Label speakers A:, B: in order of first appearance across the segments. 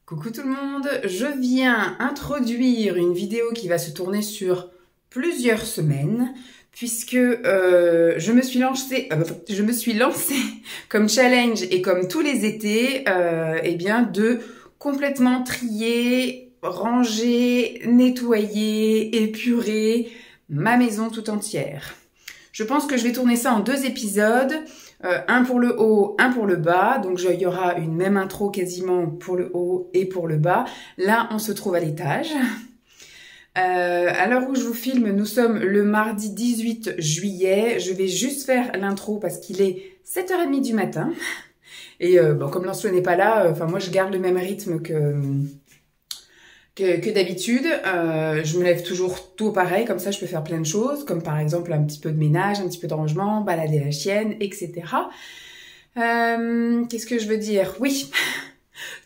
A: Coucou tout le monde, je viens introduire une vidéo qui va se tourner sur plusieurs semaines puisque je me suis lancée comme challenge et comme tous les étés de complètement trier, ranger, nettoyer, épurer ma maison tout entière. Je pense que je vais tourner ça en 2 épisodes. Un pour le haut, un pour le bas. Donc il y aura une même intro quasiment pour le haut et pour le bas. Là, on se trouve à l'étage. À l'heure où je vous filme, nous sommes le mardi 18 juillet. Je vais juste faire l'intro parce qu'il est 7h30 du matin. Et comme Lancelot n'est pas là, moi je garde le même rythme que d'habitude. Je me lève toujours tôt pareil, comme ça je peux faire plein de choses, comme par exemple un petit peu de ménage, un petit peu de rangement, balader la chienne, etc. Qu'est-ce que je veux dire? Oui.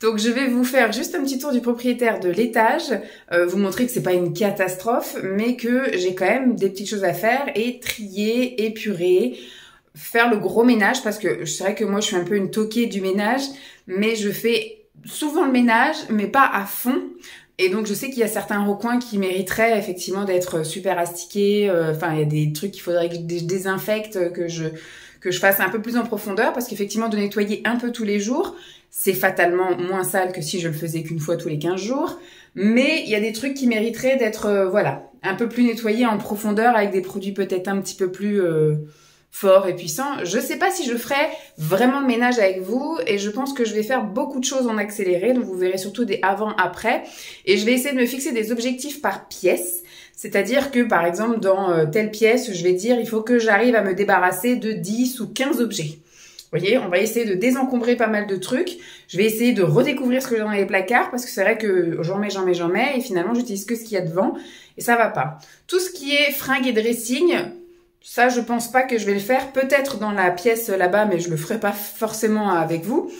A: Donc je vais vous faire juste un petit tour du propriétaire de l'étage, vous montrer que c'est pas une catastrophe, mais que j'ai quand même des petites choses à faire et trier, épurer, faire le gros ménage, parce que c'est vrai que moi je suis un peu une toquée du ménage, mais je fais souvent le ménage, mais pas à fond. Et donc, je sais qu'il y a certains recoins qui mériteraient effectivement d'être super astiqués. Il y a des trucs qu'il faudrait que je désinfecte, que je fasse un peu plus en profondeur. Parce qu'effectivement, de nettoyer un peu tous les jours, c'est fatalement moins sale que si je le faisais qu'une fois tous les 15 jours. Mais il y a des trucs qui mériteraient d'être un peu plus nettoyés en profondeur avec des produits peut-être un petit peu plus fort et puissant. Je sais pas si je ferai vraiment le ménage avec vous et je pense que je vais faire beaucoup de choses en accéléré, donc vous verrez surtout des avant-après et je vais essayer de me fixer des objectifs par pièce, c'est-à-dire que par exemple dans telle pièce, je vais dire il faut que j'arrive à me débarrasser de 10 ou 15 objets. Vous voyez, on va essayer de désencombrer pas mal de trucs. Je vais essayer de redécouvrir ce que j'ai dans les placards parce que c'est vrai que j'en mets et finalement j'utilise que ce qu'il y a devant et ça va pas. Tout ce qui est fringues et dressing, ça, je pense pas que je vais le faire. Peut-être dans la pièce là-bas, mais je le ferai pas forcément avec vous.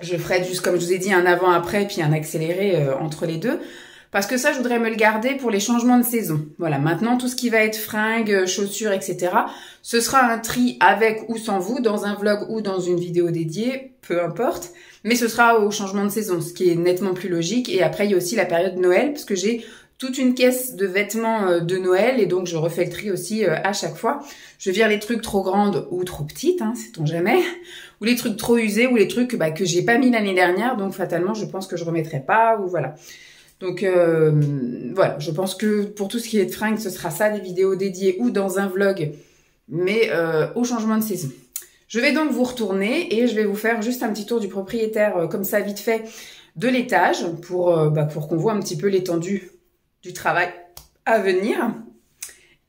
A: Je ferai juste, comme je vous ai dit, un avant-après puis un accéléré entre les deux. Parce que ça, je voudrais me le garder pour les changements de saison. Voilà, maintenant, tout ce qui va être fringues, chaussures, etc., ce sera un tri avec ou sans vous, dans un vlog ou dans une vidéo dédiée, peu importe. Mais ce sera au changement de saison, ce qui est nettement plus logique. Et après, il y a aussi la période de Noël, parce que j'ai toute une caisse de vêtements de Noël et donc je refais le tri aussi à chaque fois. Je vire les trucs trop grandes ou trop petites, sait-on jamais, ou les trucs trop usés ou les trucs que j'ai pas mis l'année dernière, donc fatalement je pense que je remettrai pas ou voilà. Donc voilà, je pense que pour tout ce qui est de fringues, ce sera ça, des vidéos dédiées ou dans un vlog, mais au changement de saison. Je vais donc vous retourner et je vais vous faire juste un petit tour du propriétaire comme ça vite fait de l'étage pour qu'on voit un petit peu l'étendue du travail à venir.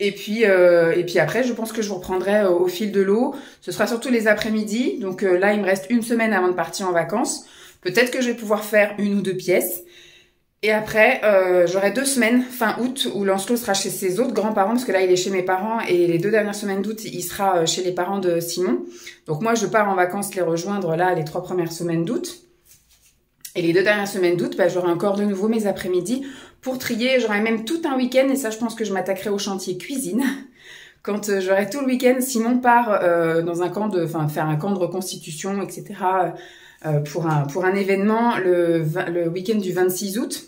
A: Et puis après, je pense que je vous reprendrai au fil de l'eau. Ce sera surtout les après-midi. Donc là, il me reste une semaine avant de partir en vacances. Peut-être que je vais pouvoir faire 1 ou 2 pièces. Et après, j'aurai 2 semaines, fin août, où Lancelot sera chez ses autres grands-parents, parce que là, il est chez mes parents, et les 2 dernières semaines d'août, il sera chez les parents de Simon. Donc moi, je pars en vacances les rejoindre là, les 3 premières semaines d'août. Et les 2 dernières semaines d'août, j'aurai encore de nouveau mes après-midi pour trier. J'aurai même tout un week-end, et ça, je pense que je m'attaquerai au chantier cuisine. Quand j'aurai tout le week-end, Simon part dans un camp faire un camp de reconstitution, etc. Pour un événement le week-end du 26 août.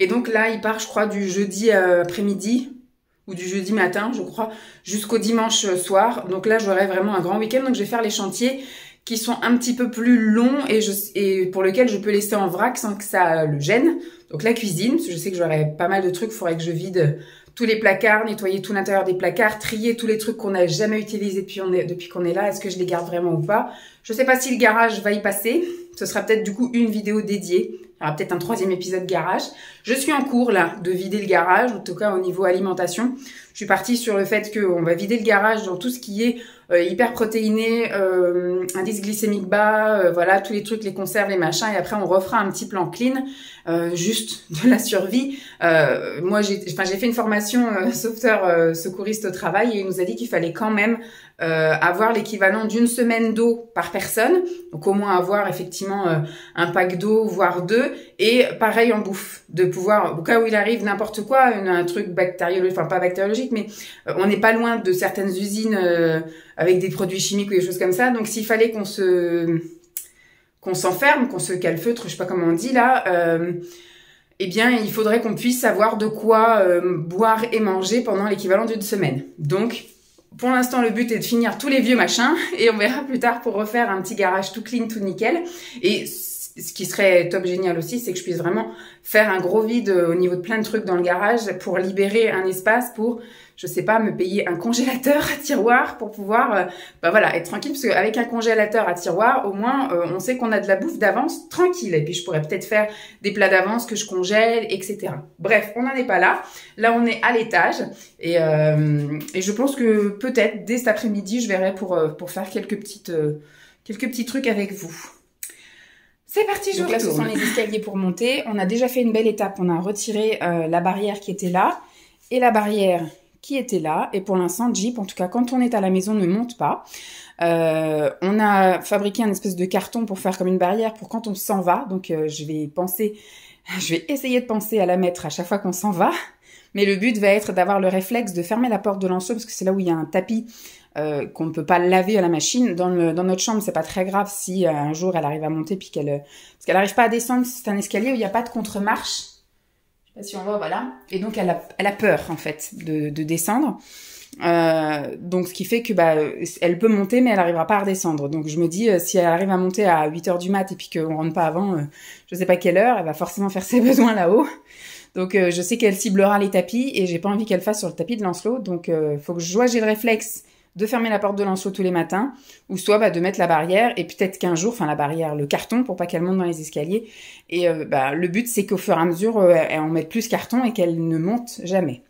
A: Et donc là, il part, je crois, du jeudi après-midi ou du jeudi matin, je crois, jusqu'au dimanche soir. Donc là, j'aurai vraiment un grand week-end. Donc je vais faire les chantiers qui sont un petit peu plus longs et pour lesquels je peux laisser en vrac sans que ça le gêne. Donc la cuisine, parce que je sais que j'aurai pas mal de trucs, il faudrait que je vide tous les placards, nettoyer tout l'intérieur des placards, trier tous les trucs qu'on n'a jamais utilisés depuis qu'on est là. Est-ce que je les garde vraiment ou pas? Je sais pas si le garage va y passer. Ce sera peut-être du coup une vidéo dédiée. Il y aura peut-être un 3e épisode garage. Je suis en cours là de vider le garage, en tout cas au niveau alimentation. Je suis partie sur le fait qu'on va vider le garage dans tout ce qui est hyper protéiné, indice glycémique bas, voilà, tous les trucs, les conserves, les machins, et après on refera un petit plan clean, juste de la survie. Moi j'ai fait une formation sauveteur secouriste au travail et il nous a dit qu'il fallait quand même avoir l'équivalent d'1 semaine d'eau par personne, donc au moins avoir effectivement un pack d'eau, voire 2, et pareil en bouffe, de pouvoir, au cas où il arrive n'importe quoi, un truc bactériologique, enfin pas bactériologique, mais on n'est pas loin de certaines usines avec des produits chimiques ou des choses comme ça, donc s'il fallait qu'on qu'on s'enferme, qu'on se calfeutre, je sais pas comment on dit là, eh bien, il faudrait qu'on puisse avoir de quoi boire et manger pendant l'équivalent d'une semaine. Donc, pour l'instant, le but est de finir tous les vieux machins et on verra plus tard pour refaire un petit garage tout clean, tout nickel. Et ce qui serait top génial aussi, c'est que je puisse vraiment faire un gros vide au niveau de plein de trucs dans le garage pour libérer un espace pour, je sais pas, me payer un congélateur à tiroir pour pouvoir, voilà, être tranquille. Parce qu'avec un congélateur à tiroir, au moins, on sait qu'on a de la bouffe d'avance tranquille. Et puis, je pourrais peut-être faire des plats d'avance que je congèle, etc. Bref, on n'en est pas là. Là, on est à l'étage. Et je pense que peut-être, dès cet après-midi, je verrai pour faire quelques petits trucs avec vous. C'est parti, je retourne. Donc là, ce sont les escaliers pour monter. On a déjà fait une belle étape. On a retiré la barrière qui était là et la barrière qui était là. Et pour l'instant, Jeep, en tout cas, quand on est à la maison, ne monte pas. On a fabriqué un espèce de carton pour faire comme une barrière pour quand on s'en va. Donc, je vais essayer de penser à la mettre à chaque fois qu'on s'en va. Mais le but va être d'avoir le réflexe de fermer la porte de l'enceau parce que c'est là où il y a un tapis qu'on ne peut pas laver à la machine. Dans notre chambre, c'est pas très grave si un jour elle arrive à monter puis parce qu'elle n'arrive pas à descendre. C'est un escalier où il n'y a pas de contre-marche. Je sais pas si on voit, voilà. Et donc elle a peur en fait de descendre. Donc ce qui fait que elle peut monter mais elle n'arrivera pas à redescendre. Donc je me dis si elle arrive à monter à 8h du mat et puis qu'on rentre pas avant je sais pas quelle heure, elle va forcément faire ses besoins là-haut. Donc je sais qu'elle ciblera les tapis et j'ai pas envie qu'elle fasse sur le tapis de Lancelot. Donc faut que j'ai le réflexe de fermer la porte de Lancelot tous les matins ou soit de mettre la barrière et peut-être qu'un jour, enfin la barrière, le carton pour pas qu'elle monte dans les escaliers. Et le but c'est qu'au fur et à mesure on mette plus carton et qu'elle ne monte jamais.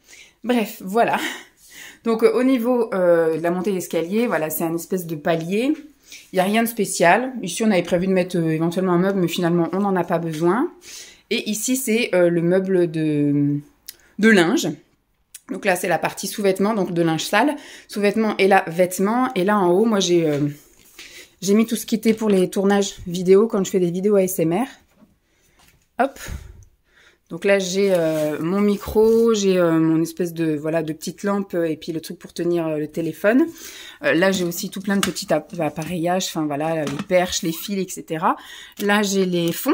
A: Bref, voilà. Donc au niveau de la montée d'escalier, voilà, c'est un espèce de palier. Il y a rien de spécial. Ici on avait prévu de mettre éventuellement un meuble mais finalement on n'en a pas besoin. Et ici, c'est le meuble de linge. Donc là, c'est la partie sous-vêtements, donc de linge sale. Sous-vêtements et là, vêtements. Et là, en haut, moi, j'ai mis tout ce qui était pour les tournages vidéo, quand je fais des vidéos ASMR. Hop. Donc là, j'ai mon micro, j'ai mon espèce de petite lampe et puis le truc pour tenir le téléphone. Là, j'ai aussi tout plein de petits appareillages, enfin voilà, les perches, les fils, etc. Là, j'ai les fonds.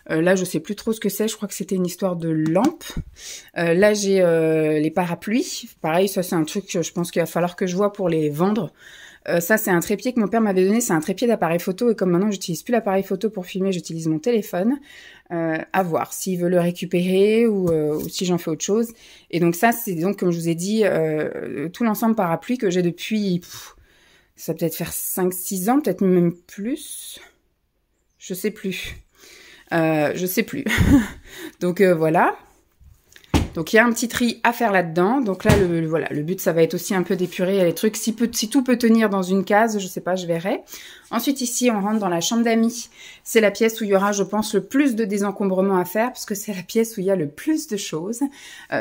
A: Là, je sais plus trop ce que c'est. Je crois que c'était une histoire de lampe. Là, j'ai les parapluies. Pareil, ça, c'est un truc que je pense qu'il va falloir que je vois pour les vendre. Ça, c'est un trépied que mon père m'avait donné. C'est un trépied d'appareil photo. Et comme maintenant, j'utilise plus l'appareil photo pour filmer, j'utilise mon téléphone. À voir s'il veut le récupérer ou si j'en fais autre chose. Et donc ça, c'est donc, comme je vous ai dit, tout l'ensemble parapluie que j'ai depuis... ça va peut-être faire 5-6 ans, peut-être même plus. Je sais plus. Donc voilà. Donc il y a un petit tri à faire là-dedans. Donc là le but ça va être aussi un peu d'épurer les trucs. Si tout peut tenir dans une case, je sais pas, je verrai. Ensuite ici on rentre dans la chambre d'amis. C'est la pièce où il y aura, je pense, le plus de désencombrement à faire parce que c'est la pièce où il y a le plus de choses.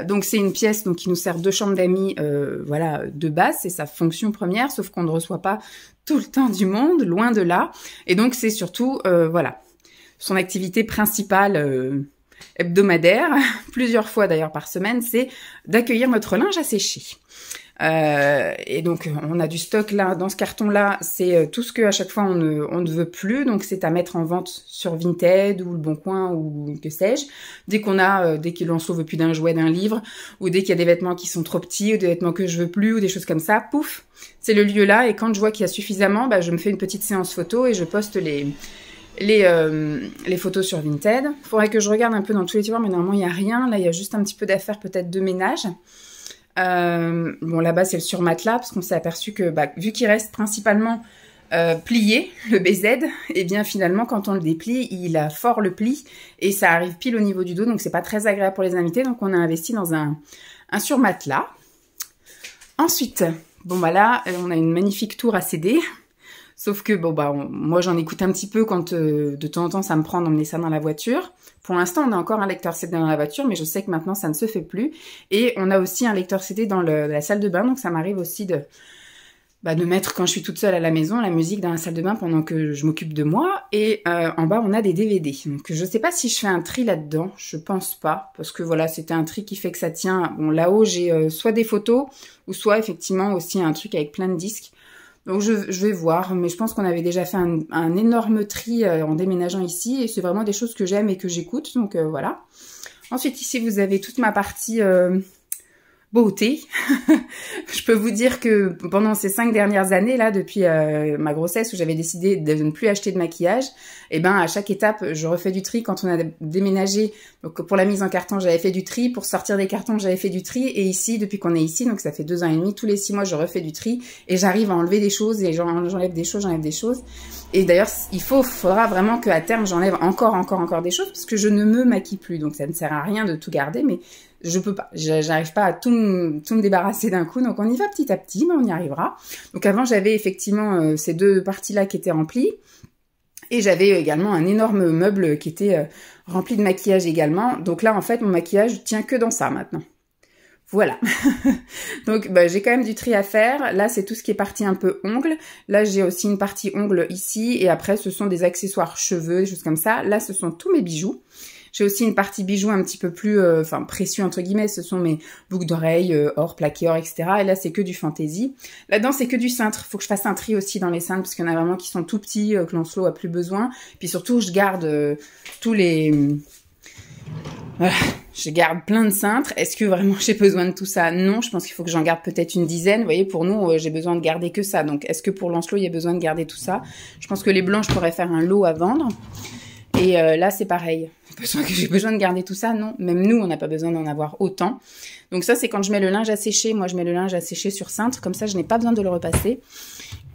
A: Donc c'est une pièce qui nous sert de chambre d'amis, de base, c'est sa fonction première, sauf qu'on ne reçoit pas tout le temps du monde, loin de là. Et donc c'est surtout son activité principale hebdomadaire, plusieurs fois d'ailleurs par semaine, c'est d'accueillir notre linge à sécher. Et donc on a du stock là, dans ce carton-là, c'est tout ce que à chaque fois on ne veut plus, donc c'est à mettre en vente sur Vinted ou Le Bon Coin ou que sais-je. Dès que Lancelot veut plus d'un jouet, d'un livre, ou dès qu'il y a des vêtements qui sont trop petits, ou des vêtements que je veux plus, ou des choses comme ça, pouf, c'est le lieu là. Et quand je vois qu'il y a suffisamment, je me fais une petite séance photo et je poste les photos sur Vinted. Il faudrait que je regarde un peu dans tous les tiroirs, mais normalement, il n'y a rien. Là, il y a juste un petit peu d'affaires, peut-être de ménage. Bon, là-bas, c'est le surmatelas, parce qu'on s'est aperçu que, vu qu'il reste principalement plié, le BZ, et bien finalement, quand on le déplie, il a fort le pli, et ça arrive pile au niveau du dos, donc c'est pas très agréable pour les invités. Donc, on a investi dans un surmatelas. Ensuite, là, on a une magnifique tour à CD. Sauf que, moi, j'en écoute un petit peu quand, de temps en temps, ça me prend d'emmener ça dans la voiture. Pour l'instant, on a encore un lecteur CD dans la voiture, mais je sais que maintenant, ça ne se fait plus. Et on a aussi un lecteur CD dans la salle de bain, donc ça m'arrive aussi de mettre, quand je suis toute seule à la maison, la musique dans la salle de bain pendant que je m'occupe de moi. Et en bas, on a des DVD. Donc, je sais pas si je fais un tri là-dedans. Je pense pas, parce que voilà, c'était un tri qui fait que ça tient. Bon, là-haut, j'ai soit des photos, ou soit, effectivement, aussi un truc avec plein de disques. Donc je vais voir, mais je pense qu'on avait déjà fait un énorme tri en déménageant ici, et c'est vraiment des choses que j'aime et que j'écoute, donc voilà. Ensuite ici vous avez toute ma partie beauté. Je peux vous dire que pendant ces 5 dernières années là, depuis ma grossesse où j'avais décidé de ne plus acheter de maquillage, et ben à chaque étape je refais du tri. Quand on a déménagé, donc pour la mise en carton j'avais fait du tri, pour sortir des cartons j'avais fait du tri, et ici depuis qu'on est ici, donc ça fait 2 ans et demi, tous les 6 mois je refais du tri et j'arrive à enlever des choses et j'enlève des choses. Et d'ailleurs faudra vraiment qu'à terme j'enlève encore des choses parce que je ne me maquille plus, donc ça ne sert à rien de tout garder, mais je peux pas, j'arrive pas à tout me débarrasser d'un coup, donc on y va petit à petit, mais on y arrivera. Donc avant j'avais effectivement ces 2 parties-là qui étaient remplies, et j'avais également un énorme meuble qui était rempli de maquillage également. Donc là en fait mon maquillage tient que dans ça maintenant. Voilà. Donc bah, j'ai quand même du tri à faire. Là c'est tout ce qui est partie un peu ongles. Là j'ai aussi une partie ongles ici, et après ce sont des accessoires cheveux, des choses comme ça. Là ce sont tous mes bijoux. J'ai aussi une partie bijoux un petit peu plus, précieux entre guillemets. Ce sont mes boucles d'oreilles, or, plaqué or, etc. Et là, c'est que du fantaisie. Là-dedans, c'est que du cintre. Faut que je fasse un tri aussi dans les cintres parce qu'il y en a vraiment qui sont tout petits, que Lancelot a plus besoin. Puis surtout, je garde tous les... Voilà, je garde plein de cintres. Est-ce que vraiment j'ai besoin de tout ça? Non, je pense qu'il faut que j'en garde peut-être une dizaine. Vous voyez, pour nous, j'ai besoin de garder que ça. Donc, est-ce que pour Lancelot, il y a besoin de garder tout ça? Je pense que les blancs, je pourrais faire un lot à vendre. Et là, c'est pareil. J'ai besoin de garder tout ça? Non. Même nous, on n'a pas besoin d'en avoir autant. Donc ça, c'est quand je mets le linge à sécher. Moi, je mets le linge à sécher sur cintre. Comme ça, je n'ai pas besoin de le repasser.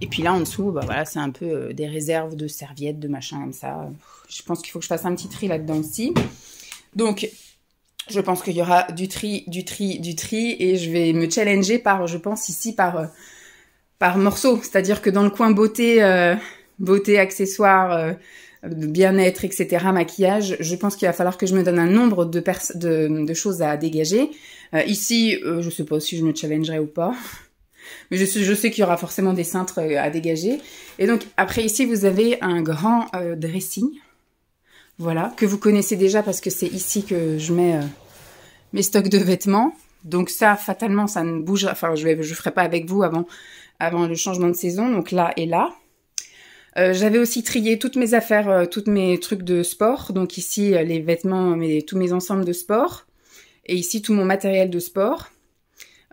A: Et puis là, en dessous, bah voilà, c'est un peu des réserves de serviettes, de machin comme ça. Je pense qu'il faut que je fasse un petit tri là-dedans aussi. Donc, je pense qu'il y aura du tri. Et je vais me challenger je pense ici, par morceaux. C'est-à-dire que dans le coin beauté, accessoires... bien-être, etc., maquillage, je pense qu'il va falloir que je me donne un nombre de choses à dégager. Ici, je sais pas si je me challengerai ou pas, mais je sais qu'il y aura forcément des cintres à dégager. Et donc, après ici, vous avez un grand dressing, voilà, que vous connaissez déjà parce que c'est ici que je mets mes stocks de vêtements. Donc ça, fatalement, ça ne bougera, enfin, je ferai pas avec vous avant le changement de saison, donc là et là. J'avais aussi trié toutes mes affaires, tous mes trucs de sport. Donc ici, les vêtements, tous mes ensembles de sport. Et ici, tout mon matériel de sport.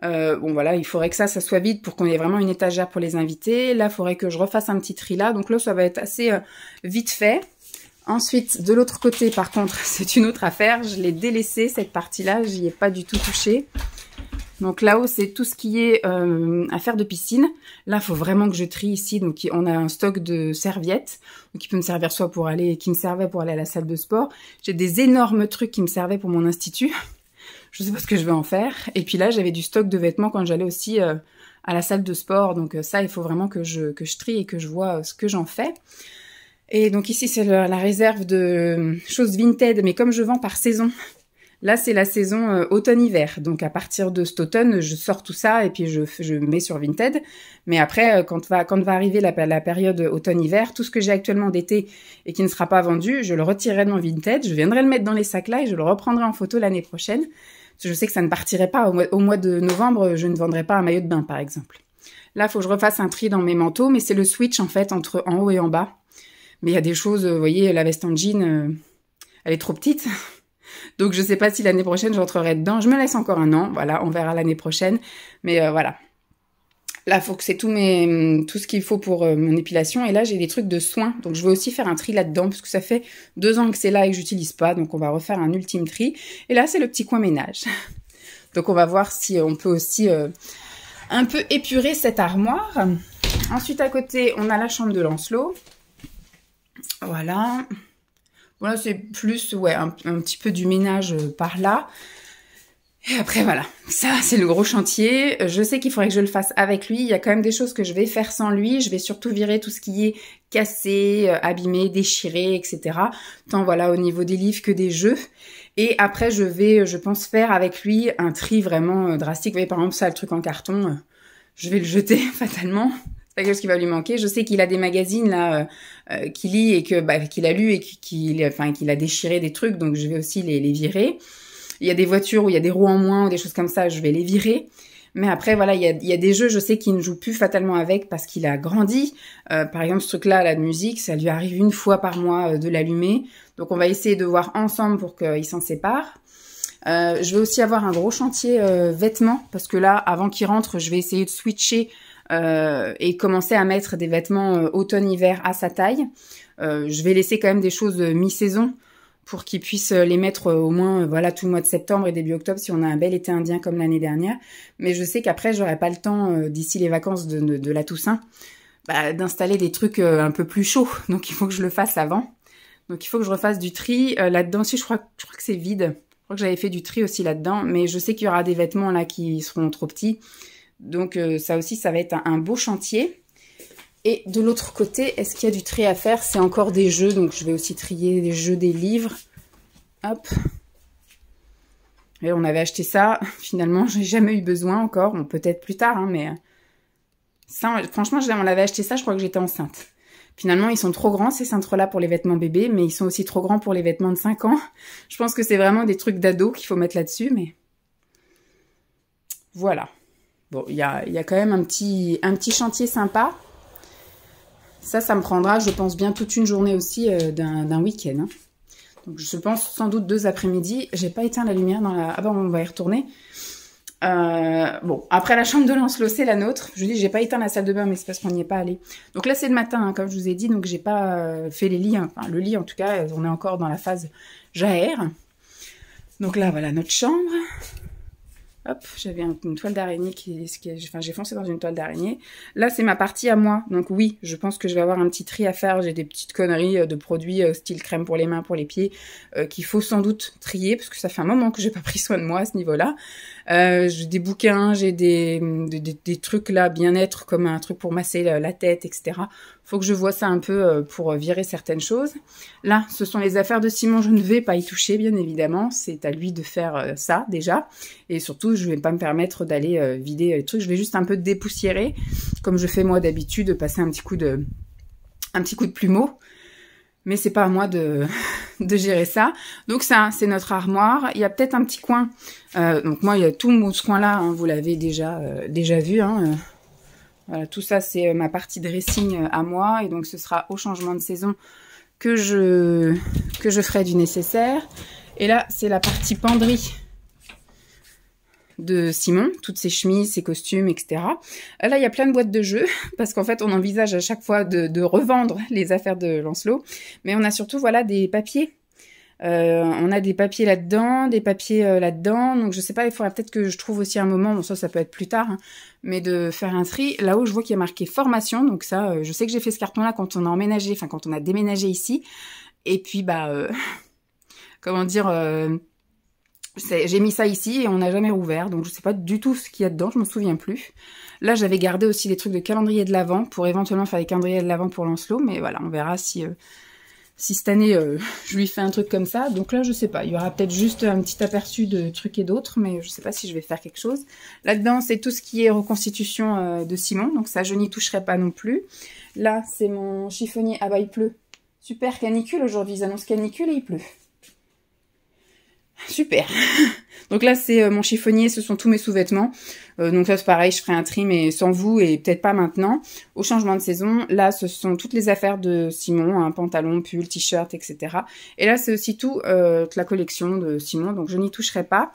A: Bon voilà, il faudrait que ça soit vide pour qu'on ait vraiment une étagère pour les invités. Là, il faudrait que je refasse un petit tri là. Donc là, ça va être assez vite fait. Ensuite, de l'autre côté, par contre, c'est une autre affaire. Je l'ai délaissée, cette partie-là. J'y ai pas du tout touché. Donc là-haut, c'est tout ce qui est affaires de piscine. Là, il faut vraiment que je trie ici. Donc, on a un stock de serviettes qui peut me servir qui me servait pour aller à la salle de sport. J'ai des énormes trucs qui me servaient pour mon institut. Je sais pas ce que je vais en faire. Et puis là, j'avais du stock de vêtements quand j'allais aussi à la salle de sport. Donc ça, il faut vraiment que je trie et que je vois ce que j'en fais. Et donc ici, c'est la réserve de choses Vinted. Mais comme je vends par saison... Là, c'est la saison automne-hiver. Donc, à partir de cet automne, je sors tout ça et puis je mets sur Vinted. Mais après, quand va arriver la période automne-hiver, tout ce que j'ai actuellement d'été et qui ne sera pas vendu, je le retirerai de mon Vinted. Je viendrai le mettre dans les sacs là et je le reprendrai en photo l'année prochaine. Parce que je sais que ça ne partirait pas. Au mois de novembre, je ne vendrai pas un maillot de bain, par exemple. Là, il faut que je refasse un tri dans mes manteaux. Mais c'est le switch, en fait, entre en haut et en bas. Mais il y a des choses, vous voyez, la veste en jean, elle est trop petite. Donc, je sais pas si l'année prochaine, je rentrerai dedans. Je me laisse encore un an. Voilà, on verra l'année prochaine. Mais voilà. Là, faut que c'est tout ce qu'il faut pour mon épilation. Et là, j'ai des trucs de soins. Donc, je vais aussi faire un tri là-dedans parce que ça fait 2 ans que c'est là et que j'utilise pas. Donc, on va refaire un ultime tri. Et là, c'est le petit coin ménage. Donc, on va voir si on peut aussi un peu épurer cette armoire. Ensuite, à côté, on a la chambre de Lancelot. Voilà. Voilà, c'est plus, ouais, un petit peu du ménage par là. Et après, voilà. Ça, c'est le gros chantier. Je sais qu'il faudrait que je le fasse avec lui. Il y a quand même des choses que je vais faire sans lui. Je vais surtout virer tout ce qui est cassé, abîmé, déchiré, etc. Tant, voilà, au niveau des livres que des jeux. Et après, je vais, je pense, faire avec lui un tri vraiment drastique. Vous voyez, par exemple, ça, le truc en carton, je vais le jeter fatalement. C'est quelque chose qui va lui manquer. Je sais qu'il a des magazines là qu'il lit et que qu'il a lu et qu'il a déchiré des trucs, donc je vais aussi les virer. Il y a des voitures où il y a des roues en moins ou des choses comme ça, je vais les virer. Mais après, voilà, il y a des jeux, je sais qu'il ne joue plus fatalement avec parce qu'il a grandi. Par exemple, ce truc-là, la musique, ça lui arrive une fois par mois de l'allumer. Donc, on va essayer de voir ensemble pour qu'il s'en sépare. Je vais aussi avoir un gros chantier vêtements parce que là, avant qu'il rentre, je vais essayer de switcher et commencer à mettre des vêtements automne-hiver à sa taille. Je vais laisser quand même des choses mi-saison pour qu'il puisse les mettre au moins voilà tout le mois de septembre et début octobre si on a un bel été indien comme l'année dernière. Mais je sais qu'après, j'aurai pas le temps d'ici les vacances de la Toussaint d'installer des trucs un peu plus chauds. Donc, il faut que je le fasse avant. Donc, il faut que je refasse du tri. Là-dedans aussi, je crois que c'est vide. Je crois que j'avais fait du tri aussi là-dedans. Mais je sais qu'il y aura des vêtements là qui seront trop petits. Donc, ça aussi, ça va être un beau chantier. Et de l'autre côté, est-ce qu'il y a du tri à faire? C'est encore des jeux. Donc, je vais aussi trier les jeux des livres. Hop. Et on avait acheté ça. Finalement, j'ai jamais eu besoin encore. Bon, peut-être plus tard, hein, mais... Ça, franchement, on l'avait acheté ça, je crois que j'étais enceinte. Finalement, ils sont trop grands, ces cintres-là, pour les vêtements bébés, mais ils sont aussi trop grands pour les vêtements de 5 ans. Je pense que c'est vraiment des trucs d'ado qu'il faut mettre là-dessus, mais... Voilà. Bon, il y a quand même un petit chantier sympa. Ça me prendra, je pense, bien toute une journée aussi d'un week-end. Hein. Donc, je pense sans doute 2 après-midi. J'ai pas éteint la lumière dans la... Ah bon, on va y retourner. Bon, après la chambre de Lancelot, c'est la nôtre. Je dis, j'ai pas éteint la salle de bain, mais c'est parce qu'on n'y est pas allé. Donc là, c'est le matin, hein, comme je vous ai dit, donc j'ai pas fait les lits. Hein. Enfin, le lit, en tout cas, on est encore dans la phase j'aère. Donc là, voilà notre chambre. Hop, j'avais une toile d'araignée enfin, j'ai foncé dans une toile d'araignée. Là, c'est ma partie à moi. Donc oui, je pense que je vais avoir un petit tri à faire. J'ai des petites conneries de produits style crème pour les mains, pour les pieds, qu'il faut sans doute trier, parce que ça fait un moment que j'ai pas pris soin de moi à ce niveau-là. J'ai des bouquins, j'ai des trucs là, bien-être, comme un truc pour masser la tête, etc. Faut que je vois ça un peu pour virer certaines choses. Là, ce sont les affaires de Simon. Je ne vais pas y toucher, bien évidemment. C'est à lui de faire ça, déjà. Et surtout, je vais pas me permettre d'aller vider les trucs. Je vais juste un peu dépoussiérer, comme je fais moi d'habitude, passer un petit coup de plumeau. Mais c'est pas à moi de gérer ça. Donc ça, c'est notre armoire. Il y a peut-être un petit coin. Donc moi, il y a tout ce coin-là. Hein, vous l'avez déjà vu. Hein, voilà, tout ça, c'est ma partie dressing à moi. Et donc, ce sera au changement de saison que je ferai du nécessaire. Et là, c'est la partie penderie de Simon, toutes ses chemises, ses costumes, etc. Là, il y a plein de boîtes de jeux, parce qu'en fait, on envisage à chaque fois de revendre les affaires de Lancelot. Mais on a surtout, voilà, des papiers. On a des papiers là-dedans, des papiers là-dedans. Donc, je sais pas, il faudrait peut-être que je trouve aussi un moment, bon, ça peut être plus tard, hein, mais de faire un tri. Là-haut, je vois qu'il y a marqué formation. Donc ça, je sais que j'ai fait ce carton-là quand on a emménagé, enfin, quand on a déménagé ici. Et puis, comment dire... j'ai mis ça ici et on n'a jamais rouvert, donc je sais pas du tout ce qu'il y a dedans, je me souviens plus. Là, j'avais gardé aussi des trucs de calendrier de l'Avent pour éventuellement faire des calendriers de l'Avent pour Lancelot, mais voilà, on verra si cette année je lui fais un truc comme ça. Donc là, je sais pas, il y aura peut-être juste un petit aperçu de trucs et d'autres, mais je sais pas si je vais faire quelque chose. Là-dedans, c'est tout ce qui est reconstitution de Simon, donc ça, je n'y toucherai pas non plus. Là, c'est mon chiffonnier. Ah bah, il pleut. Super canicule aujourd'hui, ils annoncent canicule et il pleut. Super. Donc là, c'est mon chiffonnier, ce sont tous mes sous-vêtements. Donc là, c'est pareil, je ferai un tri, mais sans vous et peut-être pas maintenant. Au changement de saison, là, ce sont toutes les affaires de Simon, hein, pantalon, pull, t-shirt, etc. Et là, c'est aussi tout la collection de Simon, donc je n'y toucherai pas.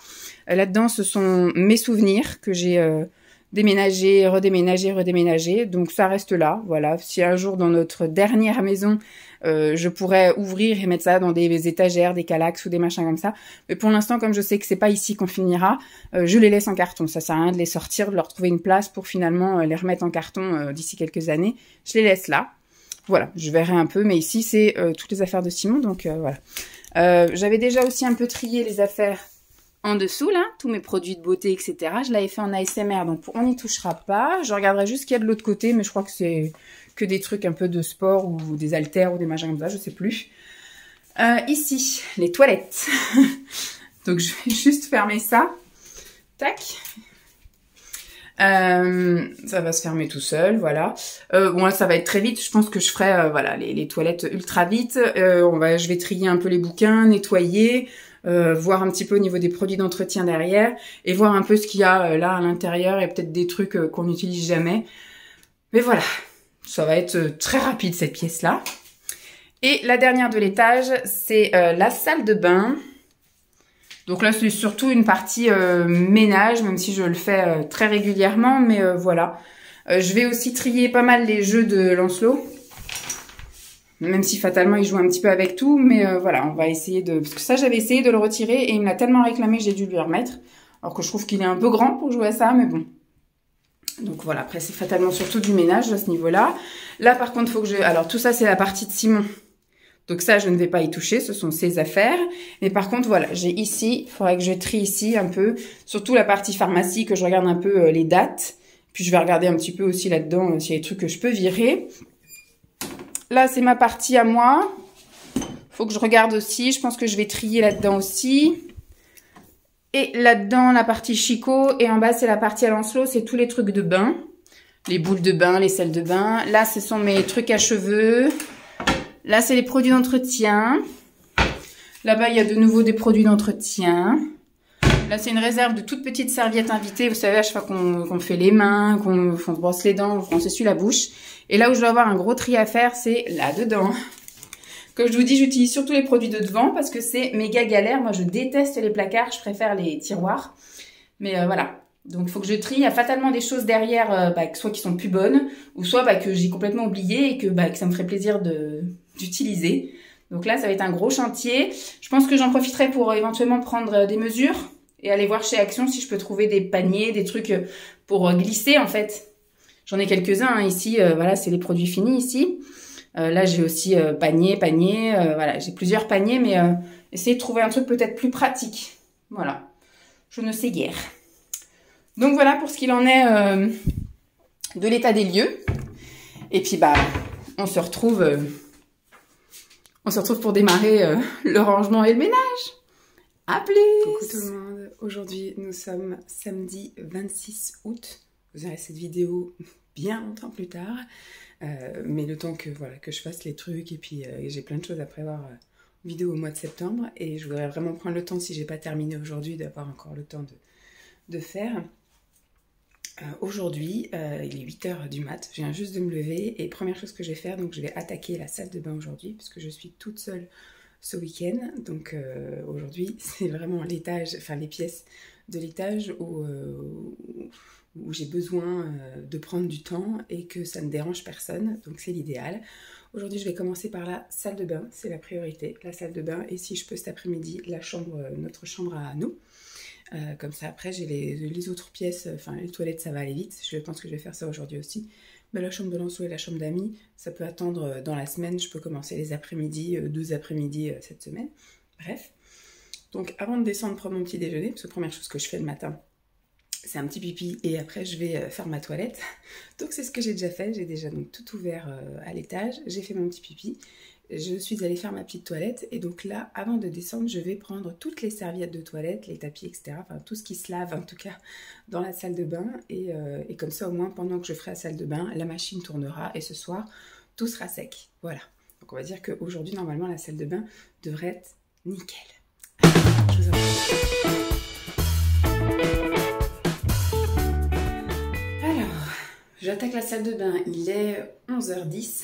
A: Là-dedans, ce sont mes souvenirs que j'ai déménagé, redéménagé. Donc ça reste là, voilà. Si un jour, dans notre dernière maison, je pourrais ouvrir et mettre ça dans des étagères, des calax ou des machins comme ça. Mais pour l'instant, comme je sais que c'est pas ici qu'on finira, je les laisse en carton. Ça sert à rien de les sortir, de leur trouver une place pour finalement les remettre en carton d'ici quelques années. Je les laisse là. Voilà, je verrai un peu. Mais ici, c'est toutes les affaires de Simon, donc voilà. J'avais déjà aussi un peu trié les affaires en dessous, là, tous mes produits de beauté, etc. Je l'avais fait en ASMR, donc on n'y touchera pas. Je regarderai juste ce qu'il y a de l'autre côté, mais je crois que c'est que des trucs un peu de sport ou des haltères ou des machins comme ça, je sais plus. Ici, les toilettes. Donc, je vais juste fermer ça. Tac. Ça va se fermer tout seul, voilà. Bon, là, ça va être très vite. Je pense que je ferai voilà, les toilettes ultra vite. Je vais trier un peu les bouquins, nettoyer. voir un petit peu au niveau des produits d'entretien derrière et voir un peu ce qu'il y a là à l'intérieur et peut-être des trucs qu'on n'utilise jamais. Mais voilà, ça va être très rapide cette pièce-là. Et la dernière de l'étage, c'est la salle de bain. Donc là, c'est surtout une partie ménage, même si je le fais très régulièrement, mais voilà. Je vais aussi trier pas mal les jeux de Lancelot. Même si fatalement il joue un petit peu avec tout, mais voilà, on va essayer de... Parce que ça, j'avais essayé de le retirer et il me l'a tellement réclamé que j'ai dû lui remettre. Alors que je trouve qu'il est un peu grand pour jouer à ça, mais bon. Donc voilà, après c'est fatalement surtout du ménage à ce niveau-là. Là par contre, il faut que je... Alors tout ça, c'est la partie de Simon. Donc ça, je ne vais pas y toucher, ce sont ses affaires. Mais par contre, voilà, j'ai ici, il faudrait que je trie ici un peu. Surtout la partie pharmacie, que je regarde un peu les dates. Puis je vais regarder un petit peu aussi là-dedans s'il y a des trucs que je peux virer. Là, c'est ma partie à moi. Faut que je regarde aussi. Je pense que je vais trier là-dedans aussi. Et là-dedans, la partie Chico. Et en bas, c'est la partie à Lancelot. C'est tous les trucs de bain. Les boules de bain, les sels de bain. Là, ce sont mes trucs à cheveux. Là, c'est les produits d'entretien. Là-bas, il y a de nouveau des produits d'entretien. Là, c'est une réserve de toutes petites serviettes invitées. Vous savez, à chaque fois qu'on fait les mains, qu'on se brosse les dents, qu'on s'essuie la bouche. Et là où je dois avoir un gros tri à faire, c'est là-dedans. Comme je vous dis, j'utilise surtout les produits de devant parce que c'est méga galère. Moi, je déteste les placards. Je préfère les tiroirs. Mais voilà. Donc, il faut que je trie. Il y a fatalement des choses derrière, soit qui sont plus bonnes, ou soit que j'ai complètement oublié et que ça me ferait plaisir d'utiliser. Donc là, ça va être un gros chantier. Je pense que j'en profiterai pour éventuellement prendre des mesures et aller voir chez Action si je peux trouver des paniers, des trucs pour glisser en fait. J'en ai quelques-uns ici, voilà, c'est les produits finis ici. Là, j'ai aussi panier, voilà, j'ai plusieurs paniers, mais essayer de trouver un truc peut-être plus pratique. Voilà, je ne sais guère. Donc voilà pour ce qu'il en est de l'état des lieux. Et puis on se retrouve pour démarrer le rangement et le ménage. À plus. Coucou tout le monde, aujourd'hui nous sommes samedi 26 août. Vous aurez cette vidéo bien longtemps plus tard. Mais le temps que je fasse les trucs et puis j'ai plein de choses à prévoir vidéo au mois de septembre. Et je voudrais vraiment prendre le temps, si j'ai pas terminé aujourd'hui, d'avoir encore le temps de faire. Aujourd'hui, il est 8h du mat, je viens juste de me lever et première chose que je vais faire, donc je vais attaquer la salle de bain aujourd'hui parce que je suis toute seule ce week-end. Donc aujourd'hui, c'est vraiment l'étage, enfin les pièces de l'étage où j'ai besoin de prendre du temps et que ça ne dérange personne, donc c'est l'idéal. Aujourd'hui, je vais commencer par la salle de bain, c'est la priorité, la salle de bain, et si je peux cet après-midi, notre chambre à nous. Comme ça, après, j'ai les autres pièces, enfin les toilettes, ça va aller vite. Je pense que je vais faire ça aujourd'hui aussi. Mais la chambre de Lancelot et la chambre d'amis, ça peut attendre dans la semaine. Je peux commencer les après-midi, 2 après-midi cette semaine. Bref. Donc, avant de descendre prendre mon petit déjeuner, parce que la première chose que je fais le matin, c'est un petit pipi et après, je vais faire ma toilette. Donc, c'est ce que j'ai déjà fait. J'ai déjà donc tout ouvert à l'étage. J'ai fait mon petit pipi. Je suis allée faire ma petite toilette et donc là, avant de descendre, je vais prendre toutes les serviettes de toilette, les tapis, etc. Enfin, tout ce qui se lave, en tout cas, dans la salle de bain. Et comme ça, au moins, pendant que je ferai la salle de bain, la machine tournera et ce soir, tout sera sec. Voilà. Donc, on va dire qu'aujourd'hui, normalement, la salle de bain devrait être nickel. Allez, je vous en prie. Alors, j'attaque la salle de bain. Il est 11h10.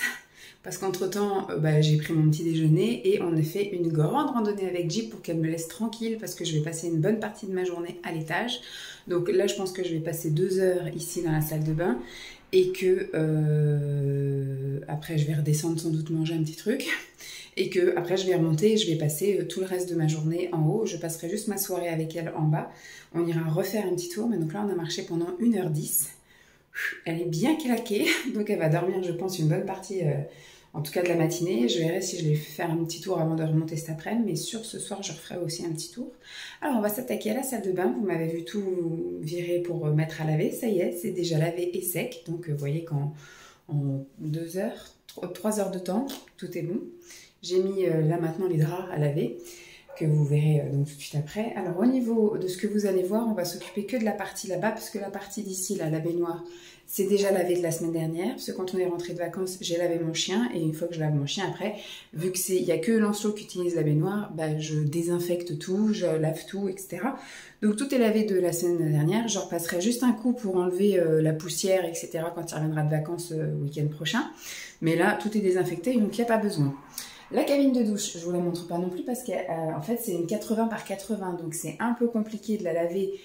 A: Parce qu'entre-temps, j'ai pris mon petit déjeuner et on a fait une grande randonnée avec Jeep pour qu'elle me laisse tranquille parce que je vais passer une bonne partie de ma journée à l'étage. Donc là, je pense que je vais passer 2 heures ici dans la salle de bain et que après, je vais redescendre sans doute manger un petit truc et que après, je vais remonter et je vais passer tout le reste de ma journée en haut. Je passerai juste ma soirée avec elle en bas. On ira refaire un petit tour, mais donc là, on a marché pendant 1h10. Elle est bien claquée, donc elle va dormir, je pense, une bonne partie... en tout cas de la matinée. Je verrai si je vais faire un petit tour avant de remonter cet après-midi, mais sur ce soir, je referai aussi un petit tour. Alors, on va s'attaquer à la salle de bain. Vous m'avez vu tout virer pour mettre à laver. Ça y est, c'est déjà lavé et sec. Donc, vous voyez qu'en 2 heures, 3 heures de temps, tout est bon. J'ai mis là maintenant les draps à laver. que vous verrez donc tout de suite après. Alors au niveau de ce que vous allez voir, on va s'occuper que de la partie là-bas, parce que la partie d'ici, là, la baignoire, c'est déjà lavé de la semaine dernière, parce que quand on est rentré de vacances, j'ai lavé mon chien, et une fois que je lave mon chien après, vu que il y a que Lancelot qui utilise la baignoire, bah, je désinfecte tout, je lave tout, etc. Donc tout est lavé de la semaine dernière, je repasserai juste un coup pour enlever la poussière, etc. quand il reviendra de vacances le week-end prochain. Mais là, tout est désinfecté, donc il n'y a pas besoin. La cabine de douche, je vous la montre pas non plus parce qu'en fait c'est une 80 par 80, donc c'est un peu compliqué de la laver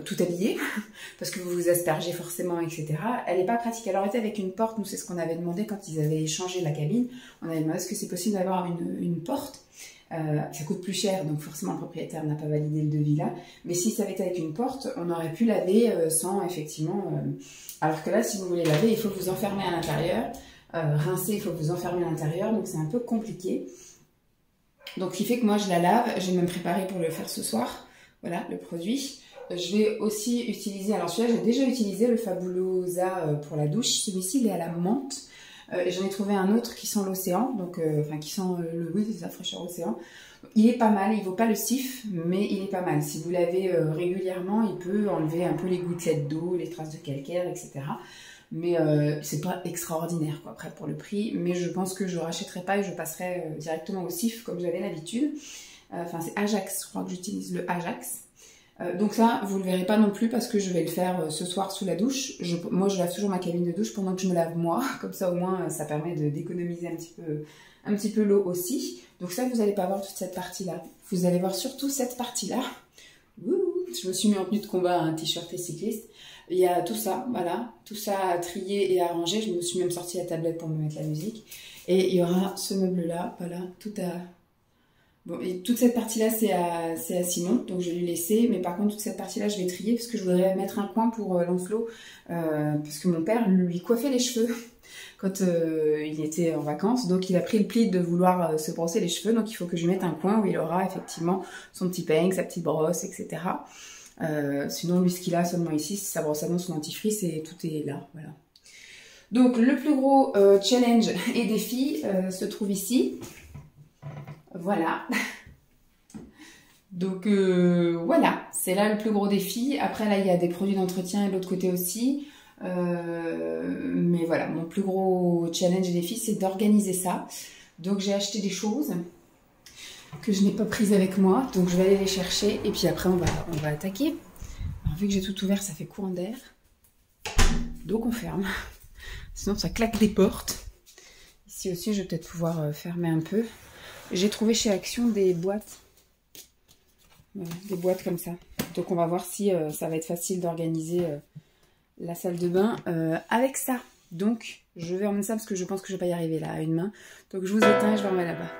A: tout habillée parce que vous vous aspergez forcément, etc. Elle n'est pas pratique. Elle aurait été avec une porte, nous c'est ce qu'on avait demandé quand ils avaient changé la cabine. On avait demandé est-ce que c'est possible d'avoir une porte. Ça coûte plus cher, donc forcément le propriétaire n'a pas validé le devis là. Mais si ça avait été avec une porte, on aurait pu laver sans effectivement. Alors que là, si vous voulez laver, il faut vous enfermer à l'intérieur. Rincer, il faut vous enfermer à l'intérieur, donc c'est un peu compliqué. Donc, ce qui fait que moi, je la lave. J'ai même préparé pour le faire ce soir. Voilà, le produit. Je vais aussi utiliser, alors celui-là, j'ai déjà utilisé le Fabulosa pour la douche. Celui-ci, il est à la menthe. Et j'en ai trouvé un autre qui sent l'océan, donc, enfin, qui sent oui, c'est la fraîcheur océan. Il est pas mal, il vaut pas le cif, mais il est pas mal. Si vous lavez régulièrement, il peut enlever un peu les gouttelettes d'eau, les traces de calcaire, etc. Mais c'est pas extraordinaire quoi, après pour le prix. Mais je pense que je rachèterai pas et je passerai directement au cif comme j'avais l'habitude. Enfin, c'est Ajax, je crois que j'utilise le Ajax. Donc ça, vous le verrez pas non plus parce que je vais le faire ce soir sous la douche. Moi, je lave toujours ma cabine de douche pendant que je me lave moi. Comme ça, au moins, ça permet d'économiser un petit peu l'eau aussi. Donc ça, vous n'allez pas voir toute cette partie-là. Vous allez voir surtout cette partie-là. Je me suis mis en tenue de combat, un t-shirt et cycliste. Il y a tout ça, voilà, tout ça à trier et à ranger. Je me suis même sortie la tablette pour me mettre la musique. Et il y aura ce meuble-là, voilà, tout à... Bon, et toute cette partie-là, c'est à Simon, donc je vais lui laisser. Mais par contre, toute cette partie-là, je vais trier parce que je voudrais mettre un coin pour Lancelot. Parce que mon père lui coiffait les cheveux quand il était en vacances. Donc, il a pris le pli de vouloir se brosser les cheveux. Donc, il faut que je mette un coin où il aura effectivement son petit peigne, sa petite brosse, etc. Sinon, lui, ce qu'il a seulement ici, c'est sa brosse à dents, son dentifrice et tout est là, voilà. Donc, le plus gros challenge et défi se trouve ici. Voilà. Donc, voilà, c'est là le plus gros défi. Après, là, il y a des produits d'entretien et de l'autre côté aussi. Mais voilà, mon plus gros challenge et défi, c'est d'organiser ça. Donc, j'ai acheté des choses que je n'ai pas prises avec moi. Donc, je vais aller les chercher. Et puis après, on va attaquer. Alors, vu que j'ai tout ouvert, ça fait courant d'air. Donc, on ferme. Sinon, ça claque des portes. Ici aussi, je vais peut-être pouvoir fermer un peu. J'ai trouvé chez Action des boîtes. Voilà, des boîtes comme ça. Donc, on va voir si ça va être facile d'organiser la salle de bain avec ça. Donc, je vais emmener ça parce que je pense que je ne vais pas y arriver là à une main. Donc, je vous éteins et je vais remettre là-bas.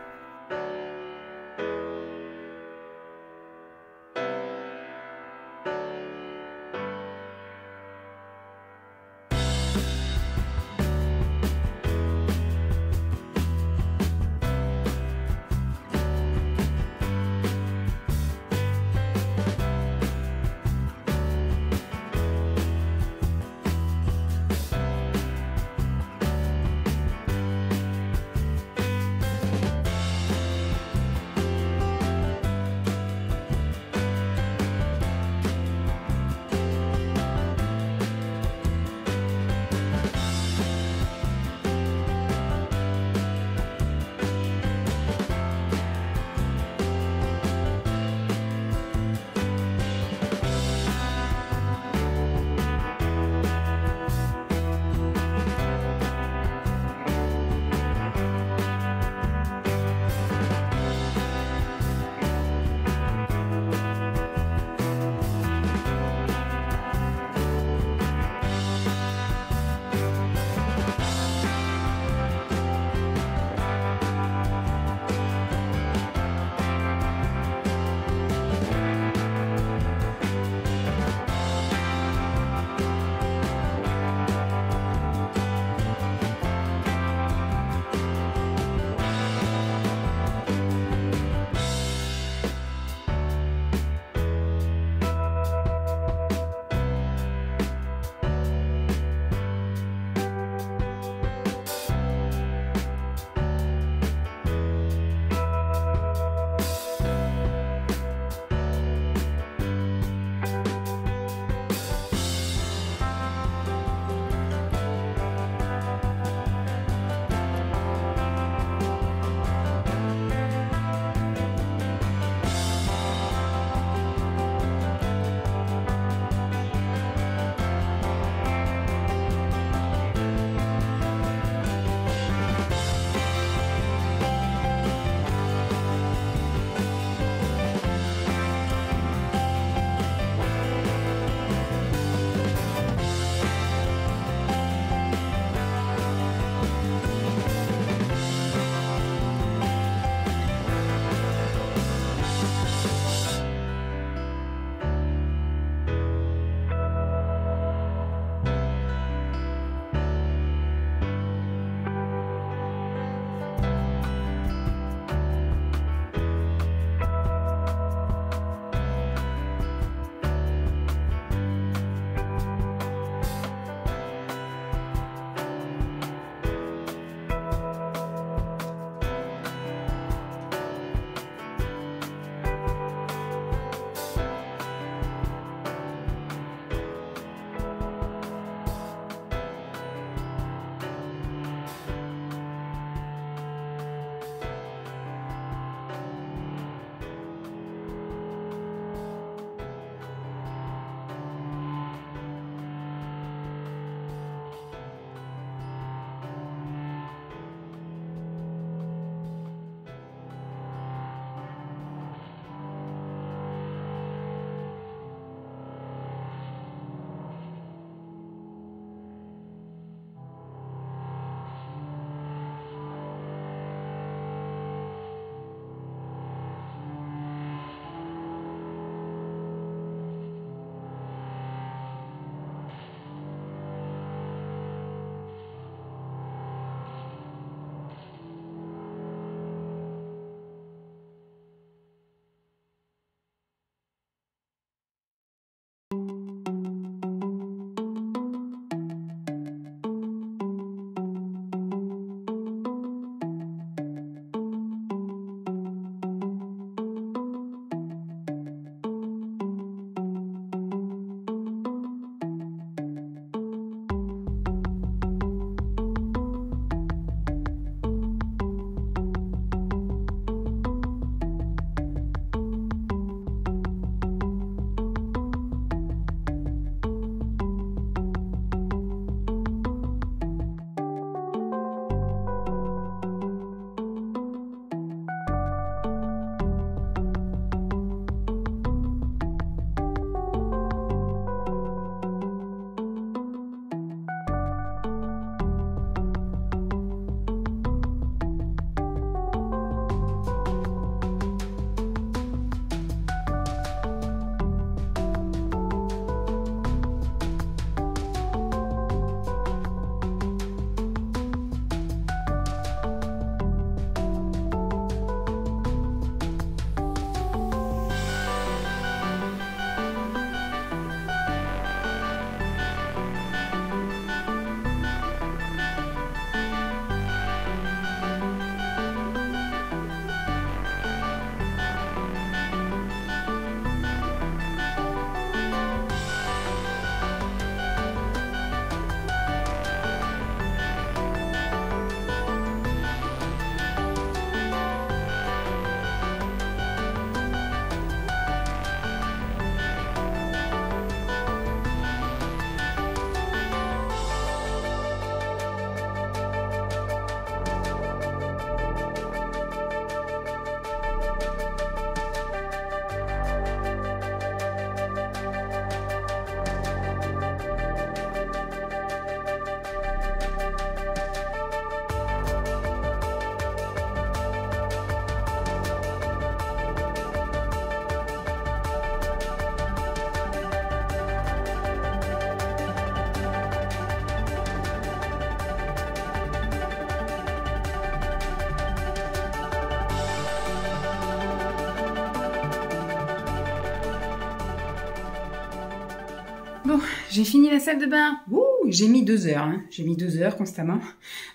A: Bon, j'ai fini la salle de bain. Ouh, j'ai mis 2 heures. Hein. J'ai mis 2 heures constamment